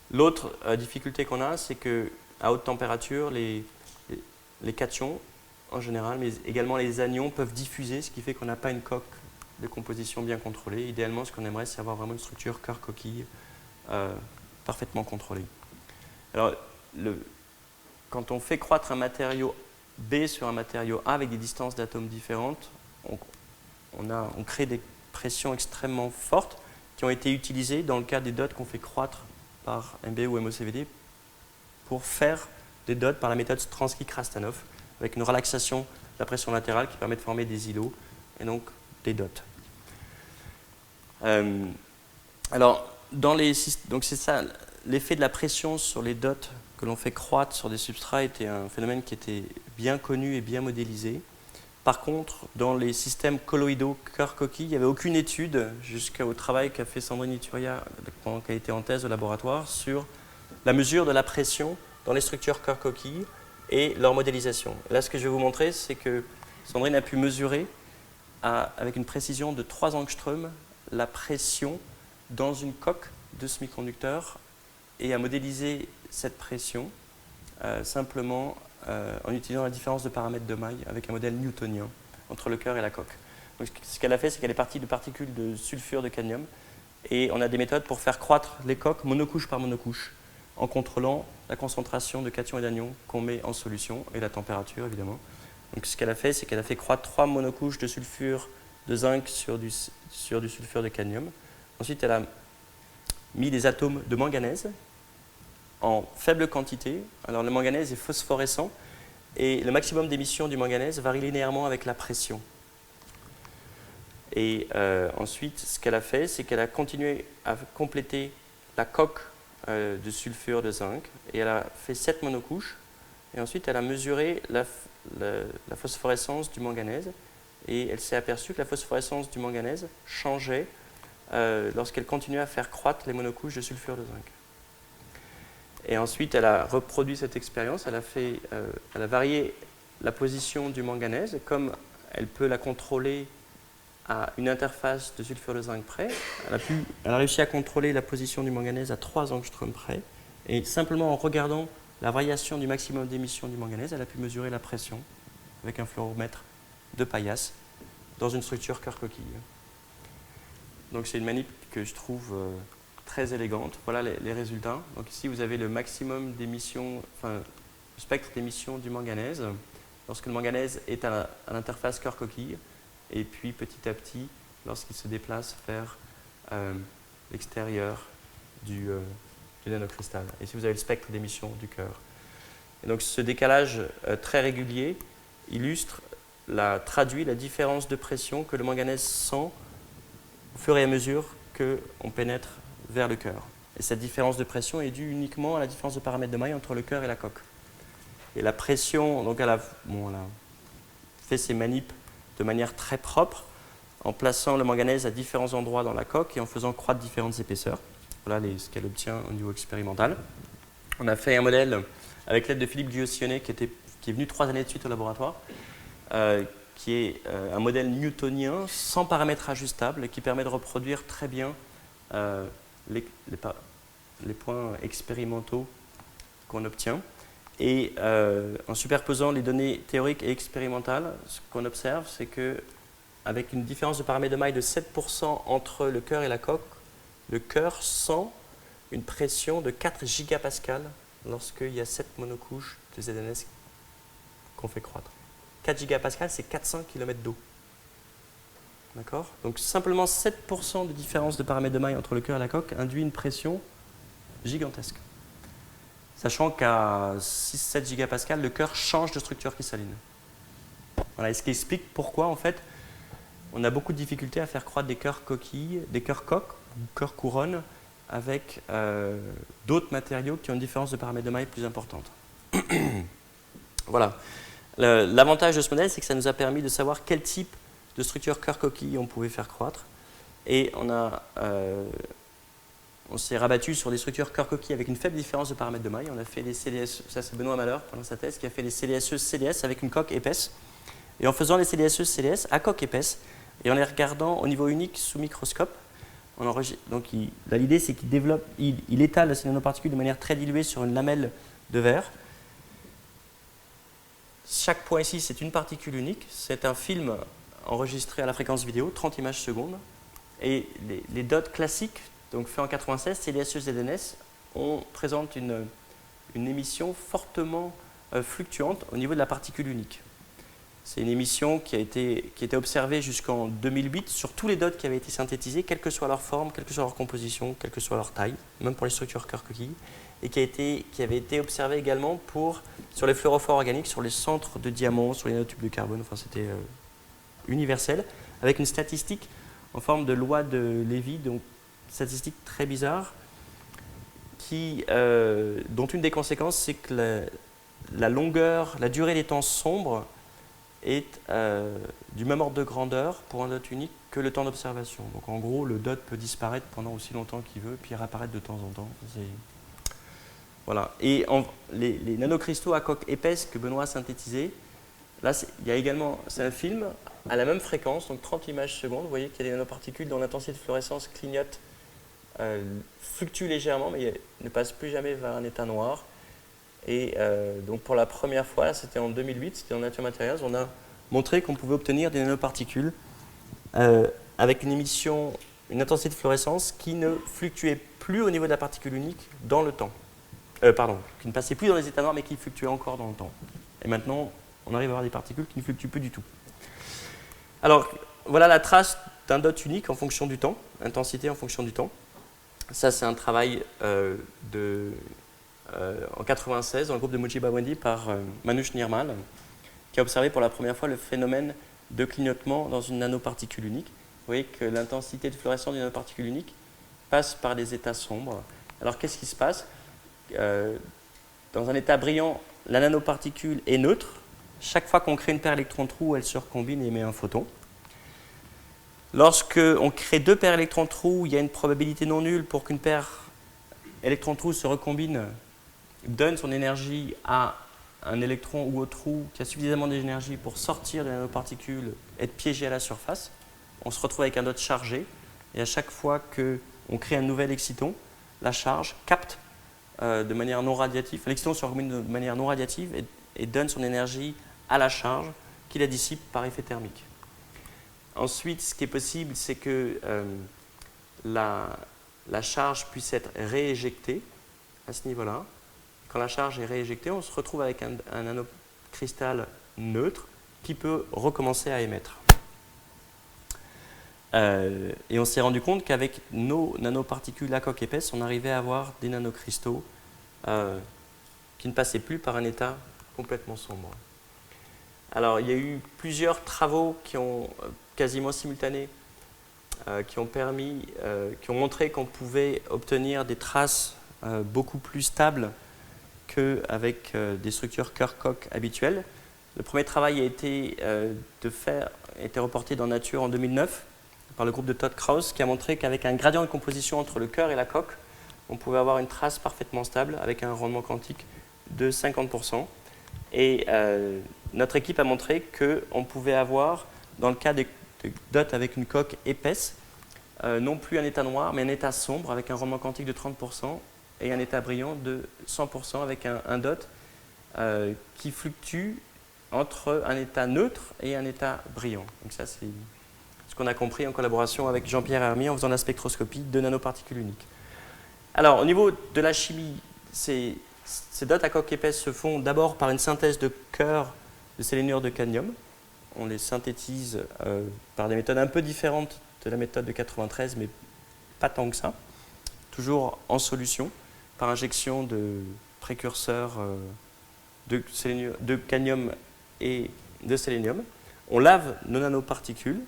L'autre difficulté qu'on a, c'est qu'à haute température, les cations, en général, mais également les anions peuvent diffuser, ce qui fait qu'on n'a pas une coque de composition bien contrôlée. Idéalement, ce qu'on aimerait, c'est avoir vraiment une structure cœur-coquille parfaitement contrôlée. Alors, quand on fait croître un matériau B sur un matériau A avec des distances d'atomes différentes, on crée des pressions extrêmement fortes qui ont été utilisées dans le cas des dots qu'on fait croître par MB ou MOCVD pour faire des dots par la méthode Stransky-Krastanov avec une relaxation de la pression latérale qui permet de former des îlots et donc des dots. Alors, donc c'est ça, l'effet de la pression sur les dots que l'on fait croître sur des substrats était un phénomène qui était bien connu et bien modélisé. Par contre, dans les systèmes colloïdaux cœur-coquille, il n'y avait aucune étude jusqu'au travail qu'a fait Sandrine Ituria pendant qu'elle était en thèse au laboratoire sur la mesure de la pression dans les structures cœur-coquille et leur modélisation. Là, ce que je vais vous montrer, c'est que Sandrine a pu mesurer avec une précision de 3 angstroms la pression dans une coque de semi-conducteur et a modélisé cette pression simplement en utilisant la différence de paramètres de maille avec un modèle newtonien entre le cœur et la coque. Donc, ce qu'elle a fait, c'est qu'elle est partie de particules de sulfure de cadmium et on a des méthodes pour faire croître les coques monocouche par monocouche en contrôlant la concentration de cations et d'anions qu'on met en solution et la température évidemment. Donc ce qu'elle a fait, c'est qu'elle a fait croître 3 monocouches de sulfure de zinc sur du sulfure de cadmium. Ensuite, elle a mis des atomes de manganèse en faible quantité. Alors le manganèse est phosphorescent et le maximum d'émission du manganèse varie linéairement avec la pression. Et ensuite, ce qu'elle a fait, c'est qu'elle a continué à compléter la coque de sulfure de zinc et elle a fait 7 monocouches. Et ensuite, elle a mesuré la phosphorescence du manganèse et elle s'est aperçue que la phosphorescence du manganèse changeait lorsqu'elle continuait à faire croître les monocouches de sulfure de zinc. Et ensuite, elle a reproduit cette expérience, elle a varié la position du manganèse, comme elle peut la contrôler à une interface de sulfure de zinc près. Elle a réussi à contrôler la position du manganèse à 3 angstroms près, et simplement en regardant la variation du maximum d'émission du manganèse, elle a pu mesurer la pression avec un fluoromètre de paillasse dans une structure cœur-coquille. Donc c'est une manip que je trouve très élégante. Voilà les résultats. Donc ici, vous avez le maximum d'émission, enfin, le spectre d'émission du manganèse, lorsque le manganèse est à l'interface cœur-coquille, et puis petit à petit, lorsqu'il se déplace vers l'extérieur du nanocristal. Et ici, vous avez le spectre d'émission du cœur. Et donc ce décalage très régulier traduit la différence de pression que le manganèse sent au fur et à mesure qu'on pénètre vers le cœur. Et cette différence de pression est due uniquement à la différence de paramètres de maille entre le cœur et la coque. Et la pression, donc elle a fait ses manips de manière très propre en plaçant le manganèse à différents endroits dans la coque et en faisant croître différentes épaisseurs. Voilà ce qu'elle obtient au niveau expérimental. On a fait un modèle avec l'aide de Philippe Guyot-Sillonnet, qui est venu 3 années de suite au laboratoire, qui est un modèle newtonien sans paramètres ajustables, qui permet de reproduire très bien les points expérimentaux qu'on obtient. Et en superposant les données théoriques et expérimentales, ce qu'on observe, c'est qu'avec une différence de paramètres de maille de 7% entre le cœur et la coque, le cœur sent une pression de 4 gigapascales lorsqu'il y a 7 monocouches de ZNS qu'on fait croître. 4 gigapascales, c'est 400 km d'eau. D'accord? Donc simplement 7% de différence de paramètres de maille entre le cœur et la coque induit une pression gigantesque. Sachant qu'à 6-7 gigapascales, le cœur change de structure cristalline. Voilà, et ce qui explique pourquoi, en fait, on a beaucoup de difficultés à faire croître des cœurs coquilles, des cœurs coques, ou cœurs couronnes, avec d'autres matériaux qui ont une différence de paramètres de maille plus importante. Voilà. L'avantage de ce modèle, c'est que ça nous a permis de savoir quel type de structure cœur-coquille on pouvait faire croître. Et on s'est rabattu sur des structures cœur-coquille avec une faible différence de paramètres de maille. On a fait des CDSE, ça c'est Benoît Malheur pendant sa thèse, qui a fait des CDSE-CDS avec une coque épaisse. Et en faisant les CDSE-CDS à coque épaisse, et en les regardant au niveau unique sous microscope, donc l'idée c'est qu'il étale ces nanoparticules de manière très diluée sur une lamelle de verre. Chaque point ici, c'est une particule unique. C'est un film enregistré à la fréquence vidéo, 30 images secondes. Et les dots classiques, donc faits en 96, CDSE-ZNS, présentent une émission fortement fluctuante au niveau de la particule unique. C'est une émission qui a été observée jusqu'en 2008 sur tous les dots qui avaient été synthétisés, quelle que soit leur forme, quelle que soit leur composition, quelle que soit leur taille, même pour les structures cœur-coquille, et qui avait été observée également sur les fluorophores organiques, sur les centres de diamants, sur les nanotubes de carbone, enfin c'était universel, avec une statistique en forme de loi de Lévy, donc statistique très bizarre, dont une des conséquences, c'est que la durée des temps sombres est du même ordre de grandeur pour un dot unique que le temps d'observation. Donc en gros, le dot peut disparaître pendant aussi longtemps qu'il veut, puis réapparaître de temps en temps. Voilà. Et les nanocristaux à coque épaisse que Benoît a synthétisés, là, il y a également, c'est un film à la même fréquence, donc 30 images secondes. Vous voyez qu'il y a des nanoparticules dont l'intensité de fluorescence clignote, fluctue légèrement, mais ne passe plus jamais vers un état noir. Et donc pour la première fois, là, c'était en 2008, c'était en Nature Materials, on a montré qu'on pouvait obtenir des nanoparticules avec une intensité de fluorescence qui ne fluctuait plus au niveau de la particule unique dans le temps. Qui ne passait plus dans les états noirs, mais qui fluctuait encore dans le temps. Et maintenant, on arrive à avoir des particules qui ne fluctuent plus du tout. Alors, voilà la trace d'un dot unique en fonction du temps, intensité en fonction du temps. Ça, c'est un travail en 1996 dans le groupe de Mujiba Wendy par Manoush Nirmal, qui a observé pour la première fois le phénomène de clignotement dans une nanoparticule unique. Vous voyez que l'intensité de fluorescence d'une nanoparticule unique passe par des états sombres. Alors, qu'est-ce qui se passe ? Dans un état brillant, la nanoparticule est neutre. Chaque fois qu'on crée une paire électron-trou, elle se recombine et émet un photon. Lorsqu'on crée deux paires électrons-trous, il y a une probabilité non nulle pour qu'une paire électron-trou se recombine, donne son énergie à un électron ou au trou qui a suffisamment d'énergie pour sortir de la nanoparticule, être piégé à la surface. On se retrouve avec un dot chargé. Et à chaque fois qu'on crée un nouvel exciton, la charge capte de manière non radiative, l'exciton se recombine de manière non radiative et donne son énergie à la charge qui la dissipe par effet thermique. Ensuite, ce qui est possible, c'est que la charge puisse être rééjectée à ce niveau-là. Quand la charge est rééjectée, on se retrouve avec un nanocristal neutre qui peut recommencer à émettre. Et on s'est rendu compte qu'avec nos nanoparticules à coque épaisse, on arrivait à avoir des nanocristaux qui ne passaient plus par un état complètement sombre. Alors, il y a eu plusieurs travaux qui ont quasiment simultanés, qui ont montré qu'on pouvait obtenir des traces beaucoup plus stables qu'avec des structures cœur-coque habituelles. Le premier travail a été reporté dans Nature en 2009 par le groupe de Todd Krause, qui a montré qu'avec un gradient de composition entre le cœur et la coque, on pouvait avoir une trace parfaitement stable avec un rendement quantique de 50%. Et notre équipe a montré qu'on pouvait avoir, dans le cas des dots avec une coque épaisse, non plus un état noir, mais un état sombre avec un rendement quantique de 30% et un état brillant de 100% avec un dot qui fluctue entre un état neutre et un état brillant. Donc ça, c'est ce qu'on a compris en collaboration avec Jean-Pierre Hermy en faisant la spectroscopie de nanoparticules uniques. Alors, au niveau de la chimie, ces dots à coque épaisse se font d'abord par une synthèse de cœurs de séléniure de cadmium. On les synthétise par des méthodes un peu différentes de la méthode de 93, mais pas tant que ça. Toujours en solution, par injection de précurseurs de cadmium et de sélénium. On lave nos nanoparticules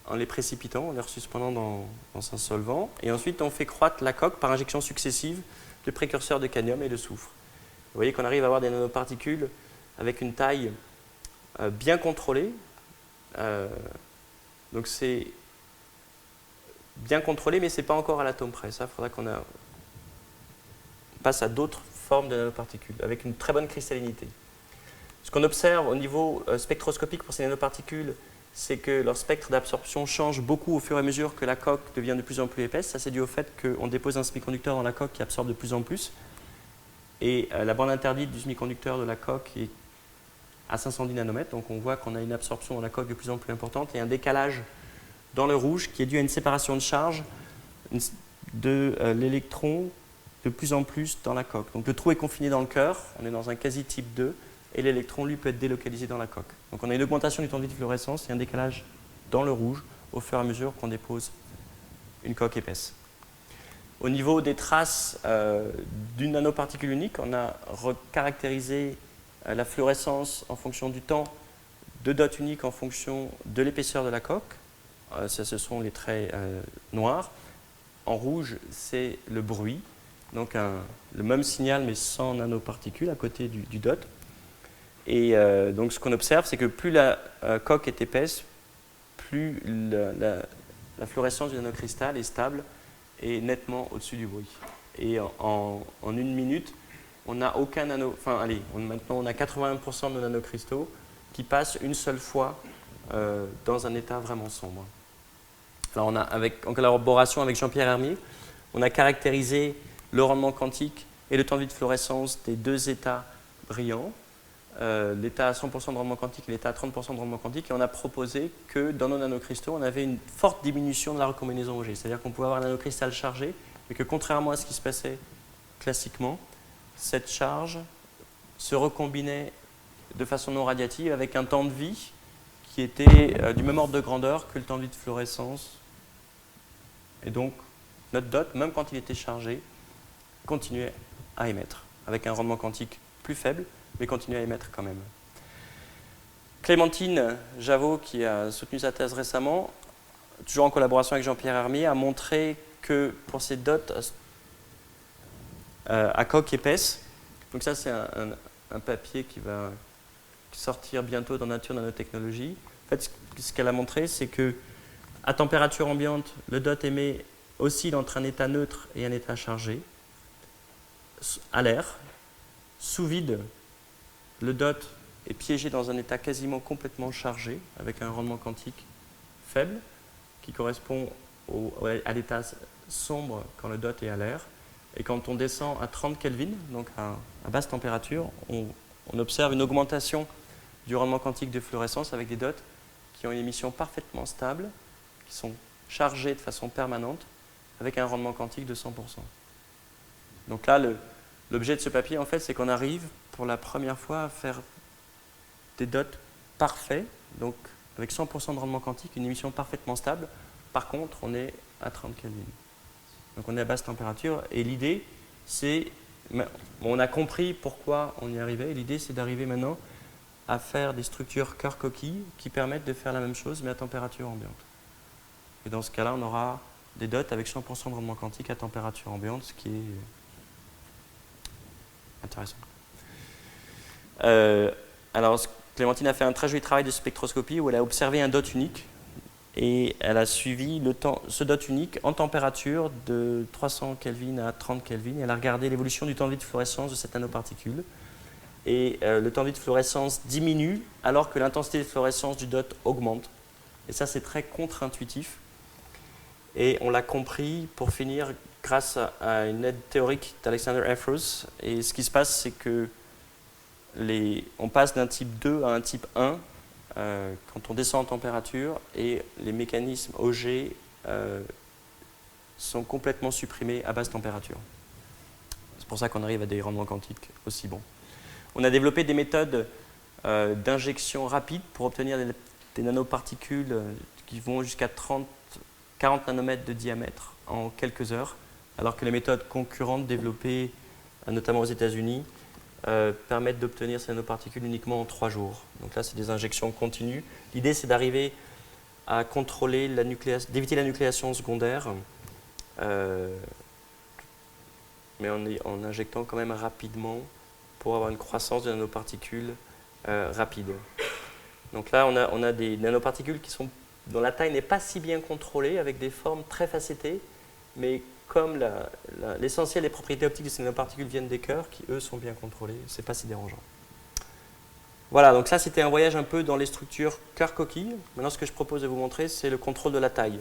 en les précipitant, en les suspendant dans un solvant, et ensuite on fait croître la coque par injection successive de précurseurs de cadmium et de soufre. Vous voyez qu'on arrive à avoir des nanoparticules avec une taille bien contrôlée. Donc c'est bien contrôlé, mais ce n'est pas encore à l'atome près. Ça, il faudra qu'on passe à d'autres formes de nanoparticules, avec une très bonne cristallinité. Ce qu'on observe au niveau spectroscopique pour ces nanoparticules, c'est que leur spectre d'absorption change beaucoup au fur et à mesure que la coque devient de plus en plus épaisse. Ça, c'est dû au fait qu'on dépose un semi-conducteur dans la coque qui absorbe de plus en plus. Et la bande interdite du semi-conducteur de la coque est à 510 nanomètres. Donc on voit qu'on a une absorption dans la coque de plus en plus importante et un décalage dans le rouge qui est dû à une séparation de charge de l'électron de plus en plus dans la coque. Donc le trou est confiné dans le cœur, on est dans un quasi-type 2, et l'électron, lui, peut être délocalisé dans la coque. Donc on a une augmentation du temps de vie de fluorescence et un décalage dans le rouge au fur et à mesure qu'on dépose une coque épaisse. Au niveau des traces d'une nanoparticule unique, on a recaractérisé la fluorescence en fonction du temps de dots uniques en fonction de l'épaisseur de la coque. Ça, ce sont les traits noirs. En rouge, c'est le bruit. Donc le même signal mais sans nanoparticules à côté du dot. Et donc ce qu'on observe, c'est que plus la coque est épaisse, plus la fluorescence du nanocristal est stable et nettement au-dessus du bruit. Et en une minute, on n'a aucun nano... Enfin, allez, maintenant on a 81% de nos nanocristaux qui passent une seule fois dans un état vraiment sombre. Alors en collaboration avec Jean-Pierre Hermy, on a caractérisé le rendement quantique et le temps de vie de fluorescence des deux états brillants, l'état à 100% de rendement quantique et l'état à 30% de rendement quantique, et on a proposé que dans nos nanocristaux, on avait une forte diminution de la recombinaison Auger, c'est-à-dire qu'on pouvait avoir un nanocristal chargé, mais que contrairement à ce qui se passait classiquement, cette charge se recombinait de façon non radiative avec un temps de vie qui était du même ordre de grandeur que le temps de vie de fluorescence. Et donc, notre dot, même quand il était chargé, continuait à émettre, avec un rendement quantique plus faible, mais continuait à émettre quand même. Clémentine Javot, qui a soutenu sa thèse récemment, toujours en collaboration avec Jean-Pierre Hermy, a montré que pour ces dots à coque épaisse, donc ça c'est un papier qui va sortir bientôt dans Nature Nanotechnologie. En fait, ce qu'elle a montré, c'est que à température ambiante, le dot émet oscille entre un état neutre et un état chargé. À l'air, sous vide, le dot est piégé dans un état quasiment complètement chargé, avec un rendement quantique faible, qui correspond à l'état sombre quand le dot est à l'air. Et quand on descend à 30 Kelvin, donc à basse température, on observe une augmentation du rendement quantique de fluorescence avec des dots qui ont une émission parfaitement stable, qui sont chargés de façon permanente, avec un rendement quantique de 100%. Donc là, l'objet de ce papier, en fait, c'est qu'on arrive pour la première fois à faire des dots parfaits, donc avec 100% de rendement quantique, une émission parfaitement stable. Par contre, on est à 30 Kelvin. Donc on est à basse température, et l'idée, c'est... on a compris pourquoi on y arrivait, et l'idée, c'est d'arriver maintenant à faire des structures cœur-coquille qui permettent de faire la même chose, mais à température ambiante. Et dans ce cas-là, on aura des dots avec 100% de rendement quantique à température ambiante, ce qui est intéressant. Alors, Clémentine a fait un très joli travail de spectroscopie où elle a observé un dot unique et elle a suivi ce dot unique en température de 300 Kelvin à 30 Kelvin. Elle a regardé l'évolution du temps de vie de fluorescence de cette nanoparticule et le temps de vie de fluorescence diminue alors que l'intensité de fluorescence du dot augmente. Et ça, c'est très contre-intuitif. Et on l'a compris, pour finir, grâce à une aide théorique d'Alexander Effross. Et ce qui se passe, c'est que on passe d'un type 2 à un type 1 quand on descend en température, et les mécanismes Auger sont complètement supprimés à basse température. C'est pour ça qu'on arrive à des rendements quantiques aussi bons. On a développé des méthodes d'injection rapide pour obtenir des nanoparticules qui vont jusqu'à 40 nanomètres de diamètre en quelques heures, alors que les méthodes concurrentes développées notamment aux États-Unis permettent d'obtenir ces nanoparticules uniquement en 3 jours. Donc là, c'est des injections continues. L'idée, c'est d'arriver à contrôler d'éviter la nucléation secondaire, mais en injectant quand même rapidement pour avoir une croissance de nanoparticules rapide. Donc là, on a des nanoparticules dont la taille n'est pas si bien contrôlée, avec des formes très facettées, mais comme l'essentiel des propriétés optiques de ces nanoparticules viennent des cœurs, qui eux sont bien contrôlés, c'est pas si dérangeant. Voilà, donc ça c'était un voyage un peu dans les structures cœur-coquille. Maintenant, ce que je propose de vous montrer, c'est le contrôle de la taille.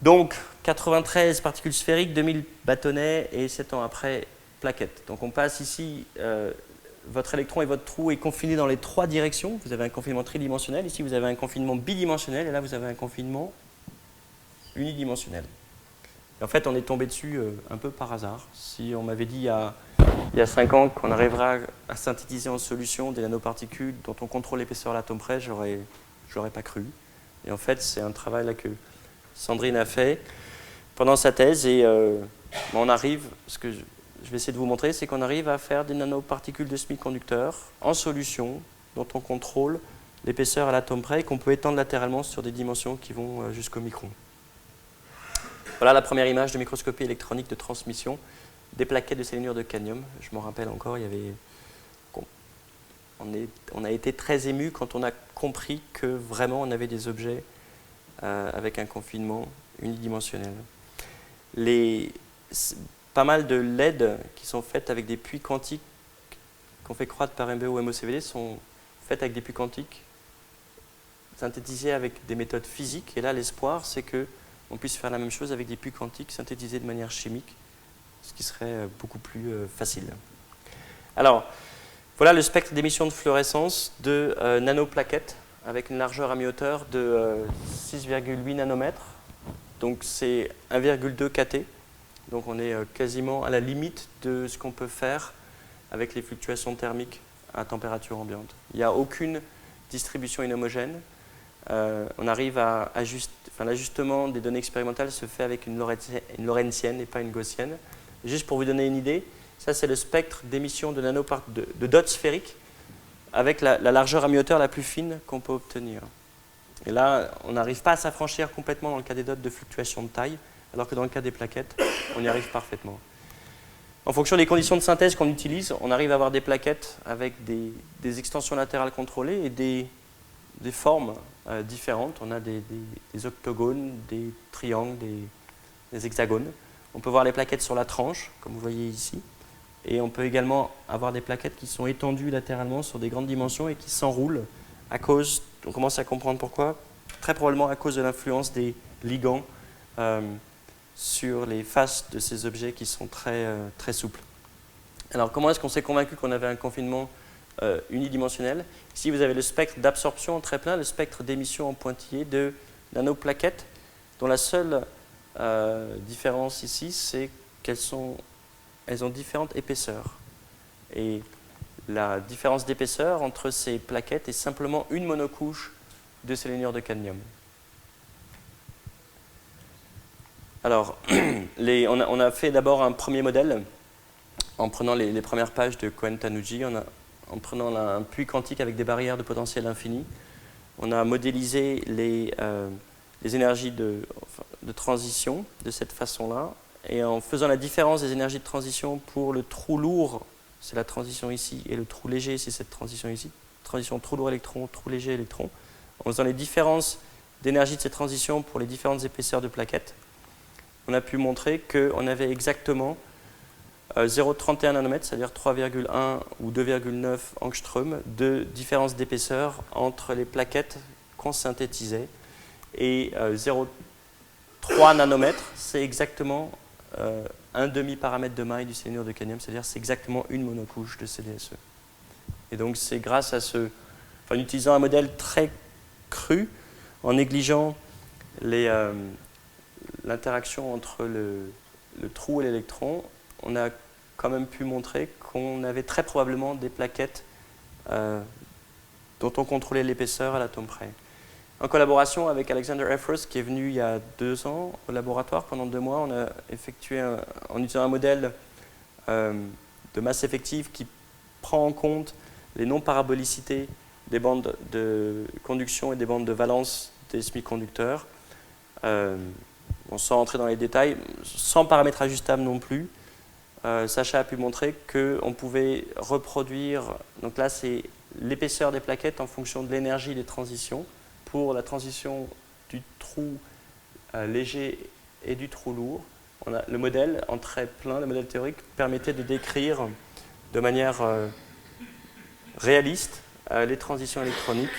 Donc, 93 particules sphériques, 2000 bâtonnets, et 7 ans après, plaquettes. Donc on passe ici, votre électron et votre trou est confiné dans les 3 directions. Vous avez un confinement tridimensionnel, ici vous avez un confinement bidimensionnel, et là vous avez un confinement unidimensionnel. Et en fait, on est tombé dessus un peu par hasard. Si on m'avait dit il y a 5 ans qu'on arrivera à synthétiser en solution des nanoparticules dont on contrôle l'épaisseur à l'atome près, je n'aurais pas cru. Et en fait, c'est un travail là que Sandrine a fait pendant sa thèse, et on arrive, ce que je vais essayer de vous montrer, c'est qu'on arrive à faire des nanoparticules de semi-conducteurs en solution dont on contrôle l'épaisseur à l'atome près et qu'on peut étendre latéralement sur des dimensions qui vont jusqu'au micron. Voilà la première image de microscopie électronique de transmission des plaquettes de sélénure de cadmium. Je m'en rappelle encore, on a été très émus quand on a compris que vraiment on avait des objets avec un confinement unidimensionnel. Pas mal de LED qui sont faites avec des puits quantiques qu'on fait croître par MBO ou MOCVD sont faites avec des puits quantiques synthétisés avec des méthodes physiques. Et là, l'espoir, c'est qu'on puisse faire la même chose avec des puits quantiques synthétisés de manière chimique, ce qui serait beaucoup plus facile. Alors, voilà le spectre d'émission de fluorescence de nanoplaquettes avec une largeur à mi-hauteur de 6,8 nanomètres. Donc c'est 1,2 kT. Donc on est quasiment à la limite de ce qu'on peut faire avec les fluctuations thermiques à température ambiante. Il n'y a aucune distribution inhomogène. On arrive à l'ajustement des données expérimentales se fait avec une lorentzienne et pas une gaussienne. Juste pour vous donner une idée, ça c'est le spectre d'émission de dots sphériques avec la largeur à mi-hauteur la plus fine qu'on peut obtenir. Et là, on n'arrive pas à s'affranchir complètement dans le cas des dots de fluctuation de taille, alors que dans le cas des plaquettes, on y arrive parfaitement. En fonction des conditions de synthèse qu'on utilise, on arrive à avoir des plaquettes avec des extensions latérales contrôlées et des formes différentes. On a des octogones, des triangles, des hexagones. On peut voir les plaquettes sur la tranche, comme vous voyez ici. Et on peut également avoir des plaquettes qui sont étendues latéralement sur des grandes dimensions et qui s'enroulent à cause, on commence à comprendre pourquoi, très probablement à cause de l'influence des ligands sur les faces de ces objets qui sont très, très souples. Alors comment est-ce qu'on s'est convaincu qu'on avait un confinement unidimensionnel? Ici vous avez le spectre d'absorption en très plein, le spectre d'émission en pointillé de nanoplaquettes, dont la seule différence ici, c'est qu'elles ont différentes épaisseurs. Et la différence d'épaisseur entre ces plaquettes est simplement une monocouche de sélénure de cadmium. Alors, on a fait d'abord un premier modèle en prenant les premières pages de Cohen-Tanuji, en prenant un puits quantique avec des barrières de potentiel infini. On a modélisé les énergies de transition de cette façon-là, et en faisant la différence des énergies de transition pour le trou lourd, c'est la transition ici, et le trou léger, c'est cette transition ici, transition trou lourd électron, trou léger électron, en faisant les différences d'énergie de ces transitions pour les différentes épaisseurs de plaquettes, on a pu montrer qu'on avait exactement 0,31 nanomètres, c'est-à-dire 3,1 ou 2,9 angstrom de différence d'épaisseur entre les plaquettes qu'on synthétisait. Et 0,3 nanomètres, c'est exactement un demi-paramètre de maille du séléniure de cadmium, c'est-à-dire c'est exactement une monocouche de CDSE. Et donc c'est grâce à en utilisant un modèle très cru, en négligeant l'interaction entre le trou et l'électron, on a quand même pu montrer qu'on avait très probablement des plaquettes dont on contrôlait l'épaisseur à l'atome près. En collaboration avec Alexander Efros, qui est venu il y a 2 ans au laboratoire, pendant 2 mois, on a effectué, en utilisant un modèle de masse effective qui prend en compte les non-parabolicités des bandes de conduction et des bandes de valence des semi-conducteurs. Sans rentrer dans les détails, sans paramètres ajustables non plus, Sacha a pu montrer qu'on pouvait reproduire, donc là c'est l'épaisseur des plaquettes en fonction de l'énergie des transitions. Pour la transition du trou léger et du trou lourd, le modèle en trait plein, le modèle théorique, permettait de décrire de manière réaliste les transitions électroniques.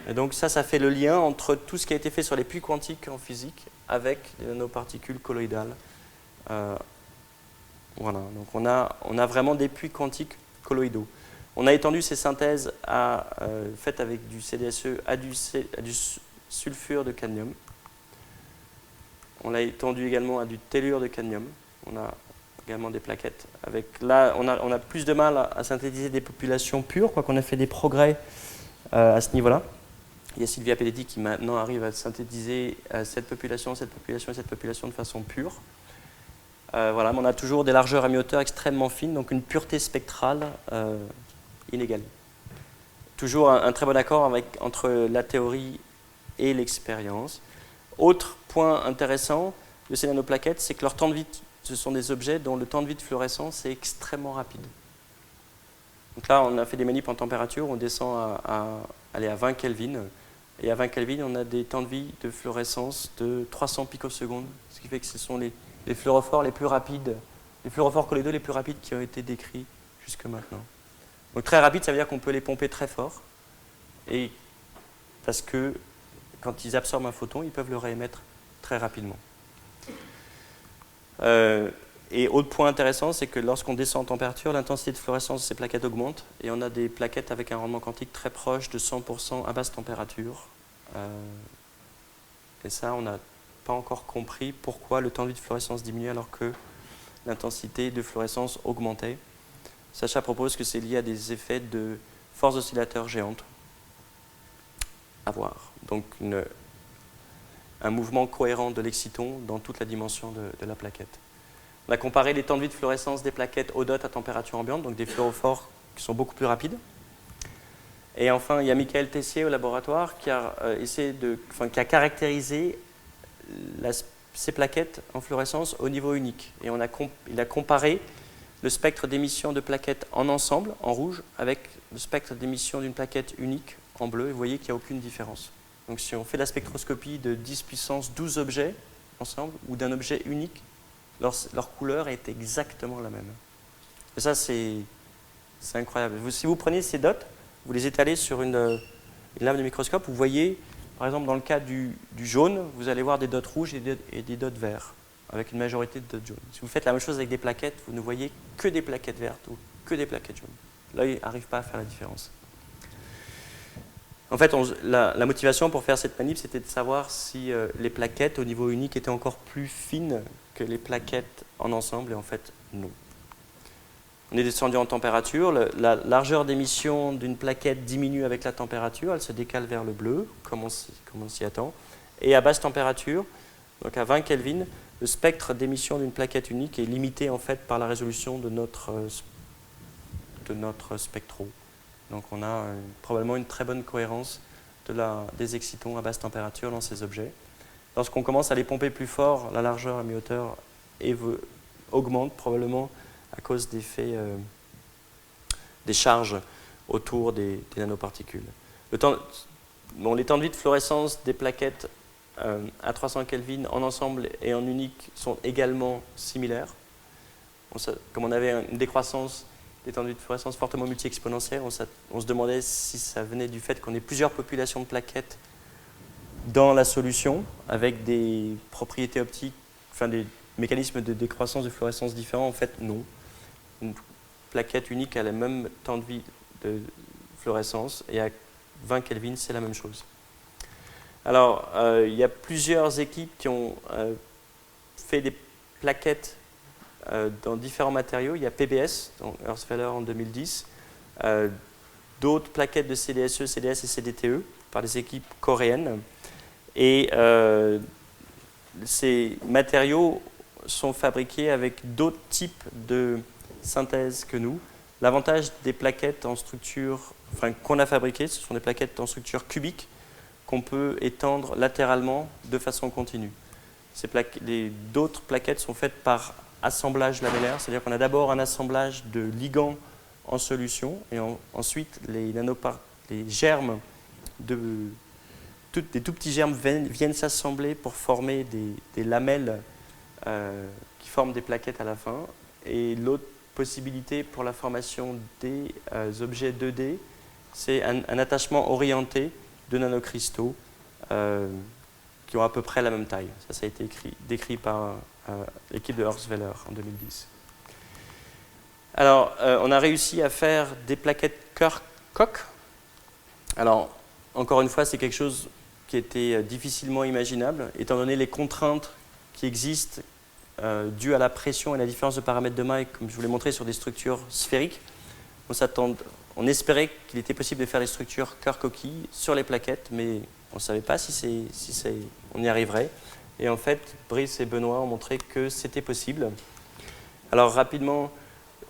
Et donc ça fait le lien entre tout ce qui a été fait sur les puits quantiques en physique avec les nanoparticules colloïdales. Voilà, donc on a vraiment des puits quantiques colloïdaux. On a étendu ces synthèses faites avec du CDSE à du sulfure de cadmium. On l'a étendu également à du tellure de cadmium. On a également des plaquettes. Là, on a plus de mal à synthétiser des populations pures, quoiqu'on a fait des progrès à ce niveau-là. Il y a Silvia Pelletti qui maintenant arrive à synthétiser cette population et cette population de façon pure. Voilà, mais on a toujours des largeurs amis-hauteurs extrêmement fines, donc une pureté spectrale inégalée. Toujours un très bon accord entre la théorie et l'expérience. Autre point intéressant de ces nanoplaquettes, c'est que leur temps de vie, ce sont des objets dont le temps de vie de fluorescence est extrêmement rapide. Donc là, on a fait des manips en température, on descend à 20 Kelvin. Et à 20 Kelvin, on a des temps de vie de fluorescence de 300 picosecondes, ce qui fait que ce sont les fluorophores les plus rapides, les fluorophores colloïdaux les plus rapides qui ont été décrits jusque maintenant. Donc très rapide, ça veut dire qu'on peut les pomper très fort, et parce que quand ils absorbent un photon, ils peuvent le réémettre très rapidement. Et autre point intéressant, c'est que lorsqu'on descend en température, l'intensité de fluorescence de ces plaquettes augmente, et on a des plaquettes avec un rendement quantique très proche de 100% à basse température. Et ça, on n'a pas encore compris pourquoi le temps de vie de fluorescence diminuait alors que l'intensité de fluorescence augmentait. Sacha propose que c'est lié à des effets de force oscillateur géante à voir. Donc un mouvement cohérent de l'exciton dans toute la dimension de la plaquette. On a comparé les temps de vie de fluorescence des plaquettes au dot à température ambiante, donc des fluorophores qui sont beaucoup plus rapides. Et enfin, il y a Michael Tessier au laboratoire qui a qui a caractérisé ces plaquettes en fluorescence au niveau unique. Et il a comparé le spectre d'émission de plaquettes en ensemble, en rouge, avec le spectre d'émission d'une plaquette unique en bleu. Et vous voyez qu'il n'y a aucune différence. Donc si on fait la spectroscopie de 10 puissance 12 objets ensemble, ou d'un objet unique, leur couleur est exactement la même. Et ça, c'est incroyable. Si vous prenez ces dots, vous les étalez sur une lame de microscope, vous voyez, par exemple, dans le cas du jaune, vous allez voir des dots rouges et des dots verts, avec une majorité de dots jaunes. Si vous faites la même chose avec des plaquettes, vous ne voyez que des plaquettes vertes ou que des plaquettes jaunes. L'œil n'arrive pas à faire la différence. En fait, la motivation pour faire cette manip, c'était de savoir si les plaquettes au niveau unique étaient encore plus fines que les plaquettes en ensemble, et en fait, non. On est descendu en température, la largeur d'émission d'une plaquette diminue avec la température, elle se décale vers le bleu, comme on s'y attend. Et à basse température, donc à 20 Kelvin, le spectre d'émission d'une plaquette unique est limité en fait par la résolution de notre spectro. Donc on a probablement une très bonne cohérence des excitons à basse température dans ces objets. Lorsqu'on commence à les pomper plus fort, la largeur à mi-hauteur augmente probablement à cause des charges autour des nanoparticules. Les temps de vie de fluorescence des plaquettes à 300 Kelvin en ensemble et en unique sont également similaires. comme on avait une décroissance d'étendue de fluorescence fortement multi-exponentielle, on se demandait si ça venait du fait qu'on ait plusieurs populations de plaquettes dans la solution, avec des propriétés optiques, enfin des mécanismes de décroissance de fluorescence différents. En fait, non. Une plaquette unique a le même temps de vie de fluorescence, et à 20 Kelvin, c'est la même chose. Alors, il y a plusieurs équipes qui ont fait des plaquettes dans différents matériaux. Il y a PBS, donc Earthfeller en 2010, d'autres plaquettes de CDSE, CDS et CDTE par des équipes coréennes. Et ces matériaux sont fabriqués avec d'autres types de synthèse que nous. L'avantage des plaquettes en structure, enfin, qu'on a fabriquées, ce sont des plaquettes en structure cubique qu'on peut étendre latéralement de façon continue. D'autres plaquettes sont faites par assemblage lamellaire, c'est-à-dire qu'on a d'abord un assemblage de ligands en solution, et ensuite les germes, des tout petits germes viennent s'assembler pour former des lamelles qui forment des plaquettes à la fin. Et l'autre possibilité pour la formation des objets 2D, c'est un attachement orienté de nanocristaux qui ont à peu près la même taille. Ça a été décrit par l'équipe de Earthfeller en 2010. Alors, on a réussi à faire des plaquettes Kerr-Koch. Alors, encore une fois, c'est quelque chose qui était difficilement imaginable, étant donné les contraintes qui existent dues à la pression et la différence de paramètres de Mike, comme je vous l'ai montré, sur des structures sphériques. On espérait qu'il était possible de faire des structures Kerr-Koch sur les plaquettes, mais on ne savait pas si on y arriverait. Et en fait, Brice et Benoît ont montré que c'était possible. Alors rapidement,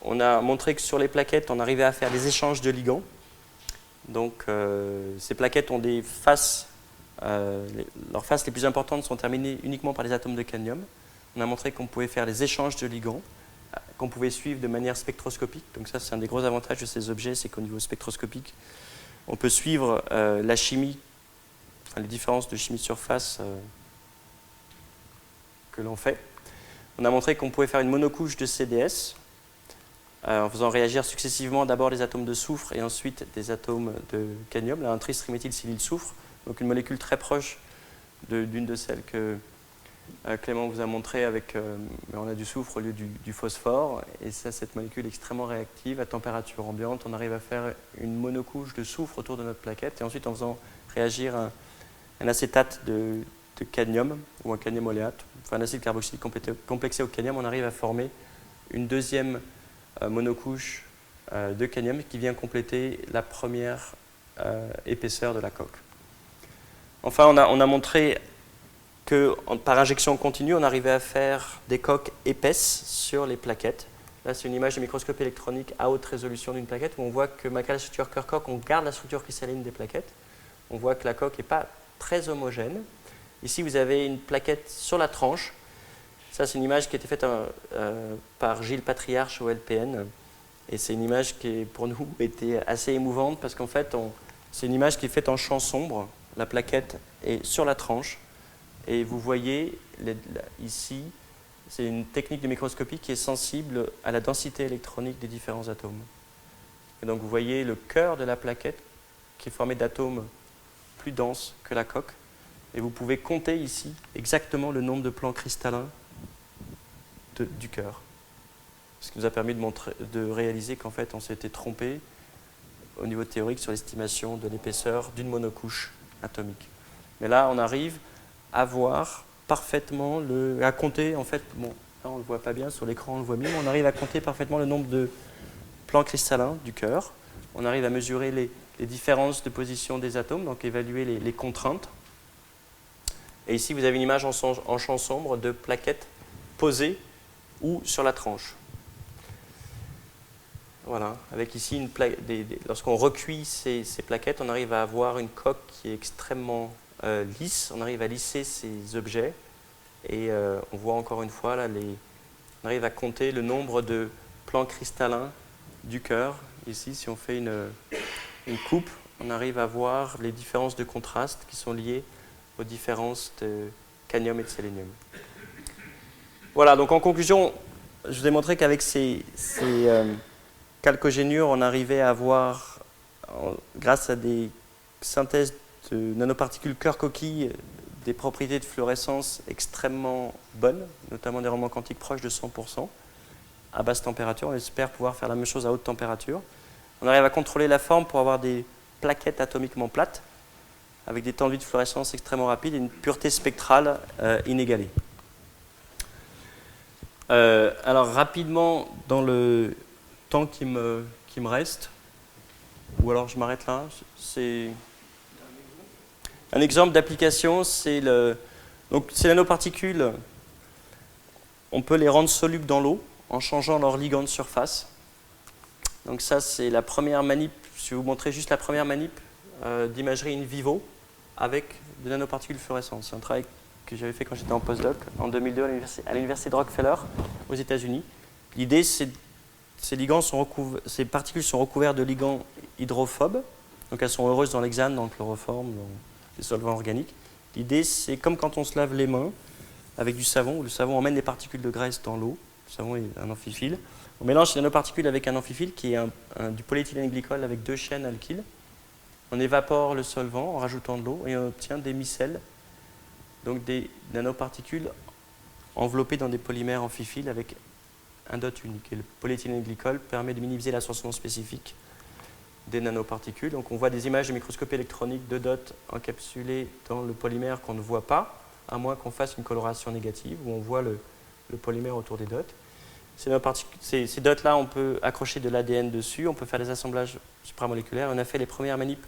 on a montré que sur les plaquettes, on arrivait à faire des échanges de ligands. Donc ces plaquettes ont des faces, leurs faces les plus importantes sont terminées uniquement par des atomes de cadmium. On a montré qu'on pouvait faire des échanges de ligands, qu'on pouvait suivre de manière spectroscopique. Donc ça, c'est un des gros avantages de ces objets, c'est qu'au niveau spectroscopique, on peut suivre la chimie, les différences de chimie de surface que l'on fait. On a montré qu'on pouvait faire une monocouche de CDS en faisant réagir successivement d'abord des atomes de soufre et ensuite des atomes de cadmium, là, un tristriméthylsilylsoufre, donc une molécule très proche d'une de celles que Clément vous a montré avec, on a du soufre au lieu du phosphore, et ça, cette molécule est extrêmement réactive à température ambiante. On arrive à faire une monocouche de soufre autour de notre plaquette, et ensuite en faisant réagir un acétate de cadmium ou un cadmium oléate, enfin un acide carboxylique complexé au cadmium, on arrive à former une deuxième monocouche de cadmium qui vient compléter la première épaisseur de la coque. Enfin, on a montré que par injection continue, on arrivait à faire des coques épaisses sur les plaquettes. Là, c'est une image de microscopie électronique à haute résolution d'une plaquette où on voit que malgré la structure Kerr-Koch, on garde la structure cristalline des plaquettes. On voit que la coque n'est pas très homogène. Ici, vous avez une plaquette sur la tranche. Ça, c'est une image qui a été faite par Gilles Patriarche au LPN. Et c'est une image qui, pour nous, était assez émouvante parce qu'en fait, c'est une image qui est faite en champ sombre. La plaquette est sur la tranche. Et vous voyez ici, c'est une technique de microscopie qui est sensible à la densité électronique des différents atomes. Et donc vous voyez le cœur de la plaquette qui est formé d'atomes plus denses que la coque. Et vous pouvez compter ici exactement le nombre de plans cristallins du cœur. Ce qui nous a permis de réaliser qu'en fait on s'était trompé au niveau théorique sur l'estimation de l'épaisseur d'une monocouche atomique. Mais là on arrive à voir parfaitement, à compter, en fait, bon, là on ne le voit pas bien, sur l'écran on le voit mieux, mais on arrive à compter parfaitement le nombre de plans cristallins du cœur. On arrive à mesurer les différences de position des atomes, donc évaluer les contraintes. Et ici vous avez une image en champ sombre de plaquettes posées ou sur la tranche. Voilà, avec ici lorsqu'on recuit ces plaquettes, on arrive à avoir une coque qui est extrêmement lisse, on arrive à lisser ces objets et on voit encore une fois là, on arrive à compter le nombre de plans cristallins du cœur. Ici, si on fait une coupe, on arrive à voir les différences de contraste qui sont liées aux différences de cadmium et de sélénium. Voilà, donc en conclusion, je vous ai montré qu'avec ces calcogénures, on arrivait à avoir, grâce à des synthèses de nanoparticules cœur-coquille, des propriétés de fluorescence extrêmement bonnes, notamment des rendements quantiques proches de 100%, à basse température. On espère pouvoir faire la même chose à haute température. On arrive à contrôler la forme pour avoir des plaquettes atomiquement plates, avec des temps de vie de fluorescence extrêmement rapides et une pureté spectrale inégalée. Alors rapidement, dans le temps qui me reste, ou alors je m'arrête là, c'est un exemple d'application, c'est ces nanoparticules, on peut les rendre solubles dans l'eau en changeant leur ligand de surface. Donc ça, c'est la première manip, je vais vous montrer juste la première manip d'imagerie in vivo avec des nanoparticules fluorescentes. C'est un travail que j'avais fait quand j'étais en postdoc en 2002 à l'université de Rockefeller aux États-Unis. L'idée, c'est ces particules sont recouvertes de ligands hydrophobes, donc elles sont heureuses dans l'hexane, dans le chloroforme, dans les solvants organiques. L'idée, c'est comme quand on se lave les mains avec du savon, où le savon emmène des particules de graisse dans l'eau. Le savon est un amphiphylle. On mélange ces nanoparticules avec un amphiphylle qui est du polyéthylène glycol avec 2 chaînes alkyles. On évapore le solvant en rajoutant de l'eau et on obtient des micelles, donc des nanoparticules enveloppées dans des polymères amphiphiles avec un dot unique. Et le polyéthylène glycol permet de minimiser l'ascension spécifique des nanoparticules. Donc on voit des images de microscopie électronique de dots encapsulées dans le polymère qu'on ne voit pas, à moins qu'on fasse une coloration négative, où on voit le polymère autour des dots. Ces dots-là, on peut accrocher de l'ADN dessus, on peut faire des assemblages supramoléculaires. On a fait les premières manips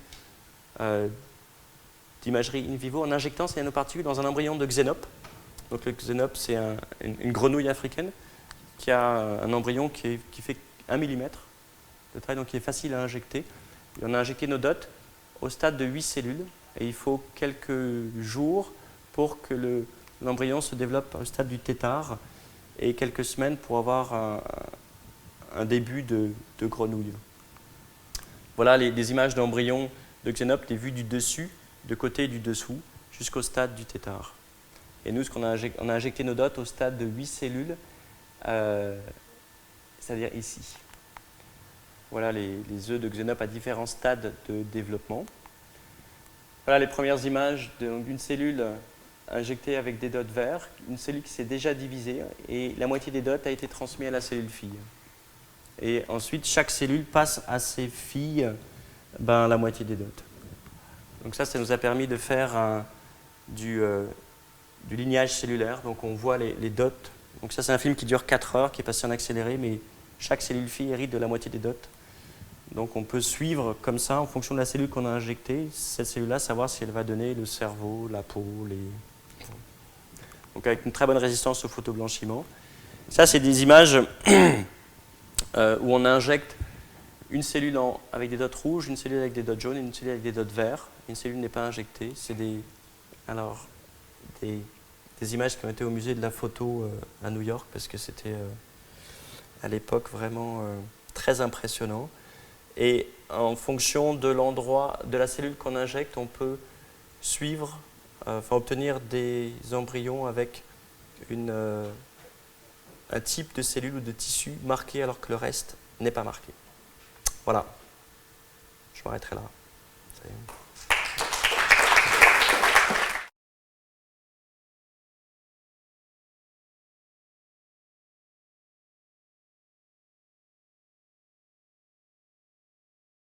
d'imagerie in vivo en injectant ces nanoparticules dans un embryon de xénope. Donc le xénope, c'est une grenouille africaine qui a un embryon qui fait 1 mm de taille, donc qui est facile à injecter. Et on a injecté nos dots au stade de 8 cellules, et il faut quelques jours pour que l'embryon se développe au stade du tétard, et quelques semaines pour avoir un début de grenouille. Voilà des images d'embryons de xénope, des vues du dessus, de côté et du dessous, jusqu'au stade du tétard. Et nous, on a injecté nos dots au stade de 8 cellules, c'est-à-dire ici. Voilà les œufs de xénope à différents stades de développement. Voilà les premières images d'une cellule injectée avec des dots verts, une cellule qui s'est déjà divisée, et la moitié des dots a été transmise à la cellule fille. Et ensuite, chaque cellule passe à ses filles la moitié des dots. Donc ça nous a permis de faire du lignage cellulaire. Donc on voit les dots. Donc ça, c'est un film qui dure 4 heures, qui est passé en accéléré, mais chaque cellule fille hérite de la moitié des dots. Donc on peut suivre comme ça, en fonction de la cellule qu'on a injectée, cette cellule-là, savoir si elle va donner le cerveau, la peau, Donc avec une très bonne résistance au photoblanchiment. Ça, c'est des images où on injecte une cellule avec des dots rouges, une cellule avec des dots jaunes et une cellule avec des dots verts. Une cellule n'est pas injectée. C'est des images qui ont été au musée de la photo à New York, parce que c'était à l'époque vraiment très impressionnant. Et en fonction de l'endroit de la cellule qu'on injecte, on peut suivre, obtenir des embryons avec un type de cellule ou de tissu marqué alors que le reste n'est pas marqué. Voilà. Je m'arrêterai là. Ça y est.